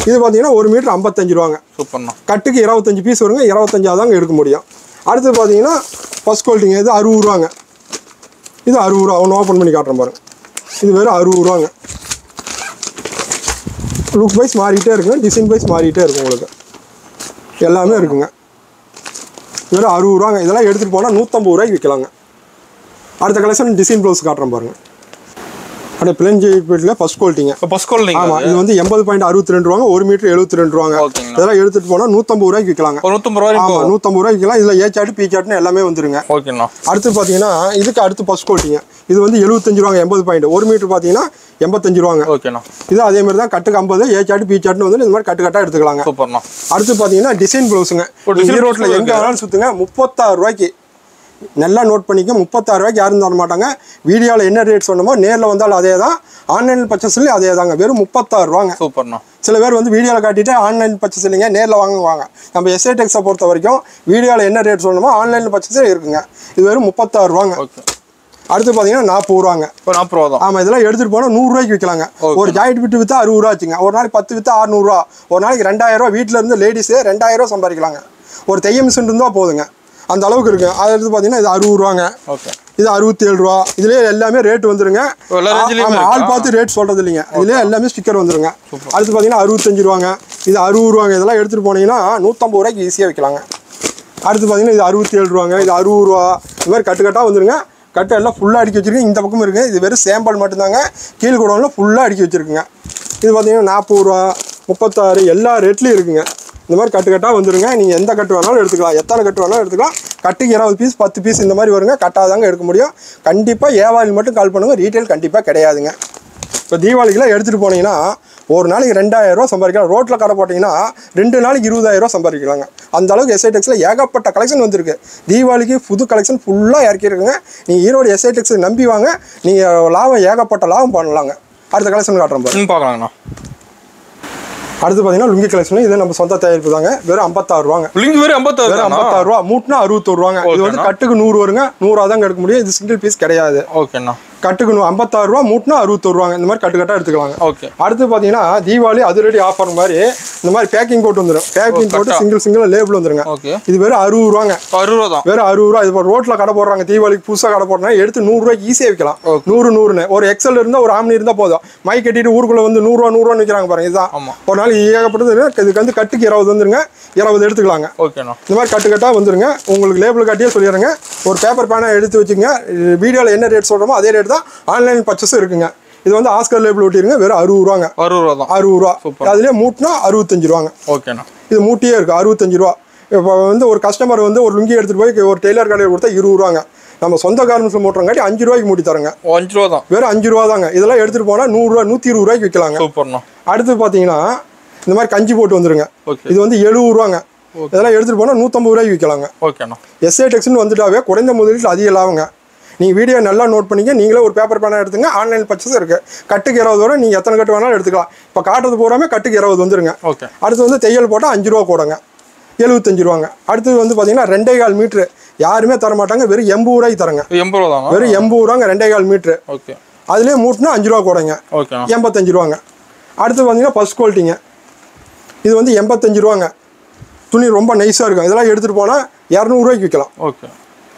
இது பார்த்தீங்கன்னா 1 மீட்ரு 55 ரூபாங்க. சூப்பர்ண்ணா. கட்டுக்கு 25 பீஸ் வருங்க, 25 தாங்க எடுக்க முடியும். அடுத்து பார்த்தீங்கன்னா ஃபர்ஸ்ட் குவாலிட்டிங்க. இது 60 ரூபாங்க. இது 60 ரூபா. ஒன்று ஓப்பன் பண்ணி காட்டுறேன் பாருங்க. இது வெறும் 60 ரூபாங்க. லுக் வைஸ் மாறிக்கிட்டே இருக்குங்க, டிசைன் வைஸ் மாறிக்கிட்டே இருக்கும். உங்களுக்கு எல்லாமே இருக்குங்க. வெறும் 60 ரூபாங்க. இதெல்லாம் எடுத்துகிட்டு போனால் 150 ரூபாய்க்கு விற்கலாங்க. அடுத்த கலெக்ஷன் டிசைன் ப்ளவுஸ் காட்டுறேன் பாருங்கள். அப்படியே பிளேன் ஜெயிட்டில் ஃபர்ஸ்ட் குவாலிட்டிங்க. First quality. ஆமாம், இது வந்து 80.62 ரூபாங்க, 1 மீட்டர் 72 ரூபாங்க. இதெல்லாம் எடுத்துகிட்டு போனால் 150 ரூபாய்க்கு விற்கலாங்க. 150 ரூபாய். ஆமாம், 150 ரூபாய்க்கு விற்கலாம். இதில் ஏ சாட்டு பி சாட்டுன்னு எல்லாமே வந்துருங்க. ஓகேண்ணா. அடுத்து பார்த்தீங்கன்னா இதுக்கு அடுத்து ஃபர்ஸ்ட் குவாலிட்டிங்க. இது வந்து 75 ரூபாங்க. 80 பாயிண்ட் 1 மீட்டர் பார்த்தீங்கன்னா 85 ரூபாங்க. ஓகேண்ணா. இது அதே மாதிரி தான் கட்டுக்கு 50, ஏ சாட்டு பி சாட்டுன்னு வந்து இந்த மாதிரி கட்டு கட்டாக எடுத்துக்கலாங்க. சூப்பர்ண்ணா. அடுத்து பார்த்தீங்கன்னா டிசைன் ப்ளவுஸுங்க. ஈரோட்டில் எங்கே வேணாலும் சுற்றுங்க, 36 ரூபாய்க்கு. நல்லா நோட் பண்ணிக்க. 36 ரூபாய்க்கு யாரும் தர மாட்டாங்க. வீடியோவில் என்ன ரேட் சொன்னமோ நேரில் வந்தாலும் அதே தான், ஆன்லைன் பர்ச்சேஸ்லையும் அதே தாங்க. வெறும் 36 ரூபாங்க. சூப்பர்ண்ணா. சில பேர் வந்து வீடியோவில் காட்டிட்டு ஆன்லைன் பர்ச்சேஸ் இல்லைங்க, நேரில் வாங்குவாங்க. நம்ம எஸ்ஐடெக்ஸை பொறுத்த வரைக்கும் வீடியோவில் என்ன ரேட் சொல்லணுமோ ஆன்லைன் பர்ச்சேஸே இருக்குங்க. இது வெறும் 36 ரூபாங்க. ஓகே. அடுத்து பார்த்தீங்கன்னா 40 ரூபாங்க. 40 ரூபா தான். ஆமாம், இதெல்லாம் எடுத்துகிட்டு போனால் 100 ரூபாய்க்கு விற்கலாங்க. ஒரு ஜாயிண்ட் விட்டு விற்றா 60 ரூபா வச்சுங்க. ஒரு நாளைக்கு 10 விற்றா 600 ரூபா. ஒரு நாளைக்கு 2000 ரூபா. வீட்டில் இருந்து லேடிஸே 2000 ரூபா சம்பாதிக்கலாங்க. ஒரு தைய மிஷின் இருந்தால் போதுங்க, அந்த அளவுக்கு இருக்குங்க. அது எடுத்து பார்த்தீங்கன்னா இது 60 ரூபாங்க. ஓகே. இது 67 ரூபா. இதுலேயே எல்லாமே ரேட் வந்துருங்க. ஆள் பார்த்து ரேட் சொல்கிறது இல்லைங்க, இதுலேயே எல்லாமே ஸ்டிக்கர் வந்துருங்க. அடுத்து பார்த்தீங்கன்னா 65 ரூபாங்க. இது 60 ரூபாங்க. இதெல்லாம் எடுத்துகிட்டு போனீங்கன்னா 150 ரூபாய்க்கு ஈஸியாக விற்கலாங்க. அடுத்து பார்த்தீங்கன்னா இது 67 ரூபாங்க. இது 60 ரூபா. இது மாதிரி கட்டாக வந்துருங்க. கட்டை எல்லாம் ஃபுல்லாக அடுக்கி வச்சுருக்கேன். இந்த பக்கம் இருக்குங்க. இது வெறும் சேம்பிள் மட்டும்தாங்க. கீழ் கூடவில் ஃபுல்லாக அடுக்கி வச்சுருக்குங்க. இது பார்த்தீங்கன்னா 40 ரூபா, 36 எல்லா ரேட்லேயும் இருக்குங்க. இந்த மாதிரி கட்டாக வந்துருங்க. நீங்கள் எந்த கட்டு வேணாலும் எடுத்துக்கலாம், எத்தனை கட்டு வேணாலும் எடுத்துக்கலாம். கட்டுக்கு 20 பீஸ் 10 பீஸ் இந்த மாதிரி வருங்க. கட்டாக தாங்க எடுக்க முடியும். கண்டிப்பாக ஏவாயில் மட்டும் கால் பண்ணுங்கள், ரீட்டைல் கண்டிப்பாக கிடையாதுங்க. இப்போ தீபாவளிக்கெலாம் எடுத்துகிட்டு போனீங்கன்னா ஒரு நாளைக்கு 2000 ரூபா சம்பாதிக்கலாம். ரோட்டில் கடை போட்டிங்கன்னா 2 நாளைக்கு 20,000 ரூபா சம்பாதிக்கலாங்க. அந்த அளவுக்கு எஸ்ஐடெக்ஸில் ஏகப்பட்ட கலெக்ஷன் வந்துருக்கு. தீபாவளிக்கு புது கலெக்ஷன் ஃபுல்லாக இறக்கிருக்குங்க. நீங்கள் ஈரோடு எஸ்ஐடெக்ஸை நம்பி வாங்க, நீங்கள் லாபம் ஏகப்பட்ட லாபம் பண்ணலாங்க. அடுத்த கலெக்ஷன் காட்டுறோம் பாருங்க, பார்க்கலாங்கண்ணா. அடுத்து பார்த்தீங்கன்னா லுங்கி கலெக்ஷன். இது நம்ம சொந்த தயாரிப்பு தாங்க. வெறும் 56 ரூபாங்க. லுங்கி வெறும் 56 ரூபா. மூட்னா 61 ரூபாங்க. இது வந்து கட்டுக்கு 100 வருங்க. 100 தாங்க எடுக்க முடியும். இது சிங்கிள் பீஸ் கிடையாது. ஓகேண்ணா. கட்டுக்கு 56 ரூபா, மூட்டினா 61 ரூபாங்க. இந்த மாதிரி கட்டுக்கட்டாக எடுத்துக்கலாங்க. ஓகே. அடுத்து பார்த்தீங்கன்னா தீபாவளி அதிரடி ஆஃபர் மாதிரி இந்த மாதிரி பேக்கிங் போட்டு வந்துடும். பேக்கிங் போட்டு சிங்கிள் லேபிள் வந்துருங்க. ஓகே. இது வெறும் 60 ரூபாங்க. 60 ரூபா தான். வெறும் 60 ரூபா. இது ரோட்டில் கடை போடுறாங்க, தீபாவளிக்கு புதுசாக கடை போடுறாங்க, எடுத்து 100 ரூபாய்க்கு ஈஸியாக விற்கலாம். 100 ஒரு எக்ஸல் இருந்தால் ஒரு ஆம்னி இருந்தால் போதும். மை கட்டிட்டு ஊருக்குள்ள வந்து 100 ரூபா விற்கிறாங்க பாருங்க. இதுதான் ஒரு நாள் ஏகப்பட்டது. இதுக்கு வந்து கட்டுக்கு 20 வந்துருங்க, 20 எடுத்துக்கலாங்க. ஓகேண்ணா. இந்த மாதிரி கட்டுக்கட்டாக வந்துருங்க. உங்களுக்கு லேபிள் காட்டியே சொல்லிடுறேங்க. ஒரு பேப்பர் பேனை எடுத்து வச்சுங்க. வீடியோவில் என்ன ரேட் சொல்கிறோமோ அதே ரேட் தான் ஆன்லைன் பர்ச்சேஸும் இருக்குங்க. இது வந்து ஆஸ்கர் லேபிள் ஒட்டிருங்க. வெறும் 60 ரூபாங்க. 60 ரூபா தான். 60 ரூபா. அதுலேயே மூட்டினா 65 ரூபாங்க. ஓகேண்ணா. இது மூட்டியே இருக்குது 65 ரூபா. இப்போ வந்து ஒரு கஸ்டமர் வந்து ஒரு லுங்கி எடுத்துகிட்டு போய் ஒரு டெய்லர் கடையில் கொடுத்தா 20 ரூபாங்க. நம்ம சொந்த கார்மெண்ட்ஸில் மூட்டுறங்காட்டி 5 ரூபாய்க்கு மூட்டி தரங்க. 5 ரூபா தான். வெறும் 5 ரூபா தாங்க. இதெல்லாம் எடுத்துகிட்டு போனால் 100 ரூபா 120 ரூபாய்க்கு விற்கலாங்க. சூப்பர்ண்ணா. அடுத்து பார்த்தீங்கன்னா இந்த மாதிரி கஞ்சி போட்டு வந்துருங்க. இது வந்து 70 ரூபாங்க. இதெல்லாம் எடுத்துகிட்டு போனால் 150 ரூபாய்க்கு விற்கலாங்க. ஓகேண்ணா. எஸ்ஏ டெக்ஸ்னு வந்துட்டாவே குறைந்த முதலீட்டில் அதிக லாபங்க. நீங்கள் வீடியோ நல்லா நோட் பண்ணிக்க. நீங்களே ஒரு பேப்பர் பேனாக எடுத்துங்க. ஆன்லைன் பர்ச்சேஸ் இருக்குது. கட்டுக்கு 20 வரை நீங்கள் எத்தனை கட்டு வேணாலும் எடுத்துக்கலாம். இப்போ காட்டுறது பூராமே கட்டுக்கு 20 வந்துருங்க. ஓகே. அடுத்து வந்து தையல் போட்டால் 5 ரூபா கூடங்க, 75 ரூபாங்க. அடுத்து வந்து பார்த்தீங்கன்னா 2.25 மீட்ரு யாருமே தர மாட்டாங்க. வெறும் 80 ரூபாய்க்கு தரங்க. 80 ரூபா தான். வெறும் 80 ரூபாங்க 2.25 மீட்ரு. ஓகே. அதுலேயே மூட்டினா 5 ரூபா கூடங்க. ஓகே. 85 ரூபாங்க. அடுத்து பார்த்தீங்கன்னா ஃபர்ஸ்ட் குவாலிட்டிங்க. இது வந்து 85 ரூபாங்க. துணி ரொம்ப நைஸாக இருக்கும். இதெல்லாம் எடுத்துகிட்டு போனால் 200 ரூபாய்க்கு விற்கலாம். ஓகே.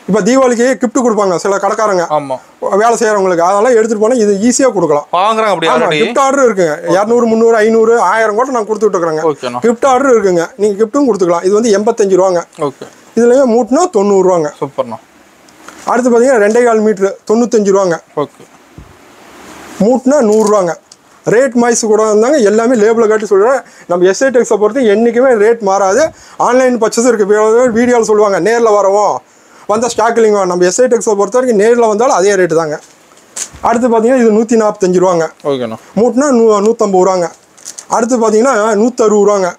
இப்போ தீபாவளிக்கு கிஃப்ட் கொடுப்பாங்க சில கடைக்காரங்க. ஆமாம். வேலை செய்கிறவங்களுக்கு அதெல்லாம் எடுத்துகிட்டு போனால் இது ஈஸியாக கொடுக்கலாம். வாங்குறாங்க. அப்படி கிஃப்ட் ஆர்டர் இருக்குங்க. 200, 300, 500, 1000 கூட நாங்கள் கொடுத்துட்டு இருக்கிறோங்க. கிஃப்ட் ஆர்டர் இருக்குங்க. நீங்கள் கிஃப்ட்டும் கொடுத்துக்கலாம். இது வந்து 85 ரூபாங்க. ஓகே. இதுலேயே மூட்டினா 90 ரூபாங்க. சூப்பர்ண்ணா. அடுத்து பார்த்தீங்கன்னா 2.25 மீட்ரு 95 ரூபாங்க. ஓகே. மூட்டினா 100 ரூபாங்க. ரேட் மாய்ஸ் கூட இருந்தாங்க. எல்லாமே லேபிளை காட்டி சொல்கிறேன். நம்ம எஸ்ஐ டெக்ஸை பொறுத்து என்றைக்குமே ரேட் மாறாது. ஆன்லைன் பர்ச்சேஸ் இருக்குது. வீடியோவில் சொல்லுவாங்க நேரில் வரவும் வந்தால் ஸ்டாக் இல்லைங்க. நம்ம எஸ்ஐ டெக்ஸை பொறுத்த வரைக்கும் நேரில் வந்தாலும் அதே ரேட்டு தாங்க. அடுத்து பார்த்தீங்கன்னா இது 145 ரூபாங்க. ஓகேண்ணா. மூட்டினா 150 ரூபாங்க. அடுத்து பார்த்தீங்கன்னா 160 ரூபாங்க.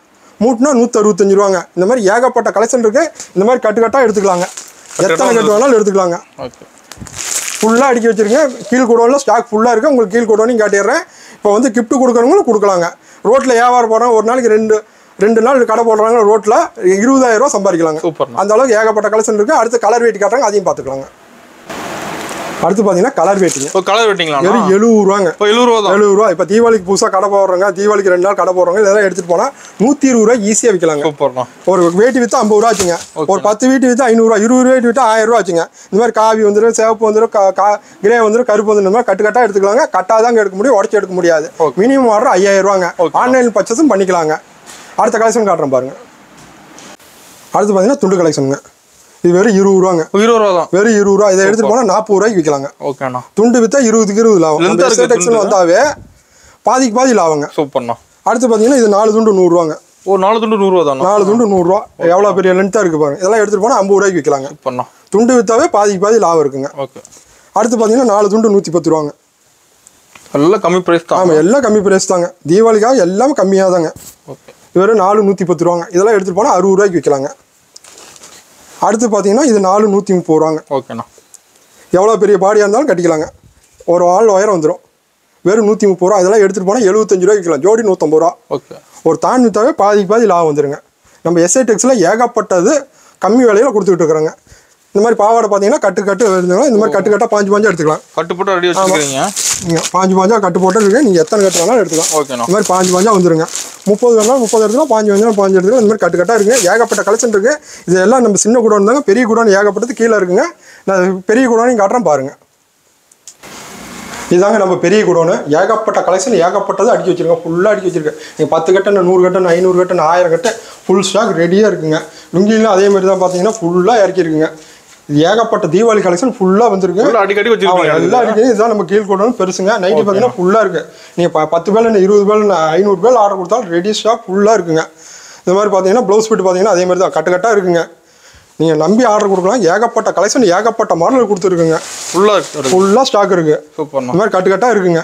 மூட்டினா 165 ரூபாங்க. இந்த மாதிரி ஏகப்பட்ட கலெக்ஷன் இருக்குது. இந்த மாதிரி கட்டுக்கட்டாக எடுத்துக்கலாங்க. எத்தனை கட்டு வேணாலும் எடுத்துக்கலாங்க. ஓகே. ஃபுல்லாக அடிக்க வச்சுருங்க. கீழ் குடோனில் ஸ்டாக் ஃபுல்லாக இருக்குது. உங்களுக்கு கீழ் குடோனையும் காட்டிடுறேன். இப்போ வந்து கிஃப்ட் கொடுக்குறவங்களும் கொடுக்கலாங்க. ரோட்டில் வியாபாரம் போகிறாங்க. ஒரு நாளைக்கு ரெண்டு நாள் கடை போடுறாங்க. ரோட்டில் 20,000 ரூபா சம்பாதிக்கலாங்க. சூப்பர். அந்த அளவுக்கு ஏகப்பட்ட கலெக்ஷன் இருக்குது. அடுத்து கலர் வெயிட் காட்டுறாங்க. அதையும் பார்த்துக்கலாங்க. அடுத்து பார்த்தீங்கன்னா கலர் வெயிட்டிங்க. கலர் வெயிட்டிங்களா? வெறும் 70 ரூபாங்க. 70 ரூபா தான். 70 ரூபா. இப்போ தீபாவளிக்கு புதுசாக கடை போடுறாங்க. தீபாவளிக்கு 2 நாள் கடை போடுறாங்க. இதெல்லாம் எடுத்துகிட்டு போனால் 120 ரூபாய் ஈஸியாக விற்கலாங்க. சூப்பர்ண்ணா. ஒரு வேட்டி விற்றா 50 ரூபா ஆச்சுங்க. ஒரு 10 வீட்டு விற்றா 500 ரூபா. 20 வீட்டு விற்றா 1000 ரூபா ஆச்சுங்க. இந்த மாதிரி காவி வந்துடும், சிவப்பு வந்துடும், கிரே வந்துடும், கருப்பு வந்துடும். இந்த மாதிரி கட்டுக்கட்டாக எடுத்துக்கலாங்க. கட்டாக தாங்க எடுக்க முடியும். உடச்சி எடுக்க முடியாது. மினிமம் ஆர்டர் 5000 ரூபாங்க. ஆன்லைன் பர்ச்சேஸும் பண்ணிக்கலாங்க. அடுத்த கலெக்ஷன் காட்டுறேன் பாருங்க. அடுத்து பார்த்தீங்கன்னா துண்டு கலெக்ஷனுங்க. இது வெறும் 20 ரூபாங்க. 20 ரூபா தான். வெறும் 20 ரூபா. இதை எடுத்துட்டு போனால் 40 ரூபாய்க்கு விற்கலாங்க. ஓகேண்ணா. துண்டு விற்றா 20க்கு 20 லாபம். வந்தாவே பாதிக்கு பாதி லாபங்க. சூப்பர்ண்ணா. அடுத்து பார்த்தீங்கன்னா இது 4 துண்டு 100 ரூபாங்க. ஓ 4 துண்டு 100 ரூபா தான். 4 துண்டு 100 ரூபா. எவ்வளோ பெரிய லென்த்தாக இருக்குது பாருங்க. இதெல்லாம் எடுத்துட்டு போனால் 50 ரூபாய்க்கு விற்கலாங்க. சூப்பர்ண்ணா. துண்டு விற்றாவே பாதிக்கு பாதி லாபம் இருக்குங்க. ஓகே. அடுத்து பார்த்தீங்கன்னா 4 துண்டு 110 ரூபாங்க. எல்லாம் கம்மி ப்ரைஸ் தான். ஆமாம், எல்லாம் கம்மி ப்ரைஸ் தாங்க. தீபாவளிக்காக எல்லாமே கம்மியாக தாங்க. ஓகே. வெறும் 4 110 ரூபாங்க. இதெல்லாம் எடுத்துட்டு போனால் 60 ரூபாய்க்கு விற்கலாங்க. அடுத்து பார்த்தீங்கன்னா இது 4 130 ரூபாங்க. ஓகேண்ணா. எவ்வளோ பெரிய பாடியாக இருந்தாலும் கட்டிக்கலாங்க. ஒரு ஆள் உயரம் வந்துடும். வெறும் 130 ரூபா. இதெல்லாம் எடுத்துகிட்டு போனால் 75 ரூபாய்க்கு விற்கலாம். ஜோடி 150 ரூபா. ஓகே. ஒரு தான் விற்றாவே பாதிக்கு பாதி லாபம் வந்துடுங்க. நம்ம எஸ்ஐ டெக்ஸில் ஏகப்பட்டது கம்மி விலையில் கொடுத்துக்கிட்டு இருக்கிறாங்க. இந்த மாதிரி பாவாடை பார்த்தீங்கன்னா கட்டு வருதுங்க. இந்த மாதிரி கட்டாக பாஞ்சு எடுத்துக்கலாம். கட்டு போட்டு ரெடி வச்சுக்கிறீங்க. நீங்கள் பாஞ்சா கட்டு போட்டு இருக்கு. நீங்கள் எத்தனை கட்டு வேணாலும் எடுத்துக்கலாம். ஓகேண்ணா. இந்த மாதிரி பாஞ்சா வந்துருங்க. 30 வேணாலும் 30 எடுத்துக்கலாம். பாஞ்சு எடுத்துக்கலாம். இந்த மாதிரி கட்டாக இருக்குங்க. ஏகப்பட்ட கலெக்ஷன் இருக்குது. இதெல்லாம் நம்ம சின்ன குடோன் தாங்க. பெரிய குடோன் ஏகப்பட்டது கீழே இருக்குங்க. நான் பெரிய குடோனையும் காட்டுறேன் பாருங்கள். இதாங்க நம்ம பெரிய குடோனு. ஏகப்பட்ட கலெக்ஷன் ஏகப்பட்டது அடிக்க வச்சுருக்கேன். ஃபுல்லாக அடிக்க வச்சுருக்கேன். நீங்கள் 10 கட்டு 100 கட்டு 500 கட்டு 1000 கட்டு ஃபுல் ஸ்டாக் ரெடியாக இருக்குங்க. லுங்கிலாம் அதே மாதிரி தான் பார்த்தீங்கன்னா ஃபுல்லாக இறக்கிருக்குங்க. இது ஏகப்பட்ட தீபாவளி கலெக்ஷன் ஃபுல்லாக வந்துருக்கு. அடிக்கடி வச்சுருக்கோம். எல்லாம் அடிக்கடி. இதுதான் நம்ம கீழ் குடோன் பெருசுங்க. நைட்டு பார்த்தீங்கன்னா ஃபுல்லாக இருக்குது. நீங்கள் 10 பேர் 20 பேர் 500 பேர் ஆர்டர் கொடுத்தாலும் ரெடி ஸ்டாக் ஃபுல்லாக இருக்குங்க. இந்த மாதிரி பார்த்தீங்கன்னா ப்ளவுஸ் பிட் பார்த்தீங்கன்னா அதே மாதிரி தான் கட்டாக இருக்குங்க. நீங்கள் நம்பி ஆர்டர் கொடுக்கலாம். ஏகப்பட்ட கலெக்ஷன் ஏகப்பட்ட மாடல் கொடுத்துருக்குங்க. ஃபுல்லாக ஸ்டாக் இருக்குது. சூப்பர். இந்த மாதிரி கட்டாக இருக்குங்க.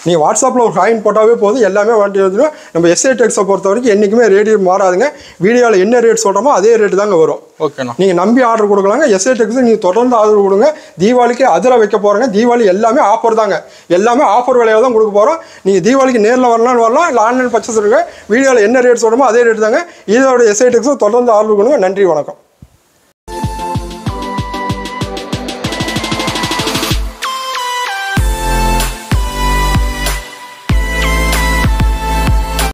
நீங்கள் வாட்ஸ்அப்பில் ஒரு ஹாயின் போட்டாவே போதும். எல்லாமே வாங்கி வந்துடும். நம்ம எஸ்ஐ டெக்ஸை பொறுத்த வரைக்கும் என்றைக்குமே ரேட் மாறாதுங்க. வீடியோவில் என்ன ரேட் சொல்கிறோமோ அதே ரேட்டு தாங்க வரும். ஓகேண்ணா. நீங்கள் நம்பி ஆர்டர் கொடுக்கலாங்க. எஸ்ஐ டெக்ஸை நீங்கள் தொடர்ந்து ஆர்டர் கொடுங்க. தீபாவளிக்கு அதில் வைக்க போகிறேங்க. தீபாவளி எல்லாமே ஆஃபர் தாங்க. எல்லாமே ஆஃபர் விலையாக தான் கொடுக்க போகிறோம். நீங்கள் தீபாவளிக்கு நேரில் வரலாம்னு வரலாம். இல்லை ஆன்லைன் பர்ச்சேஸ் இருக்குது. வீடியோவில் என்ன ரேட் சொல்கிறோமோ அதே ரேட்டு தாங்க. இதோட எஸ்ஐ டெக்ஸை தொடர்ந்து ஆர்டர் கொடுங்க. நன்றி, வணக்கம்.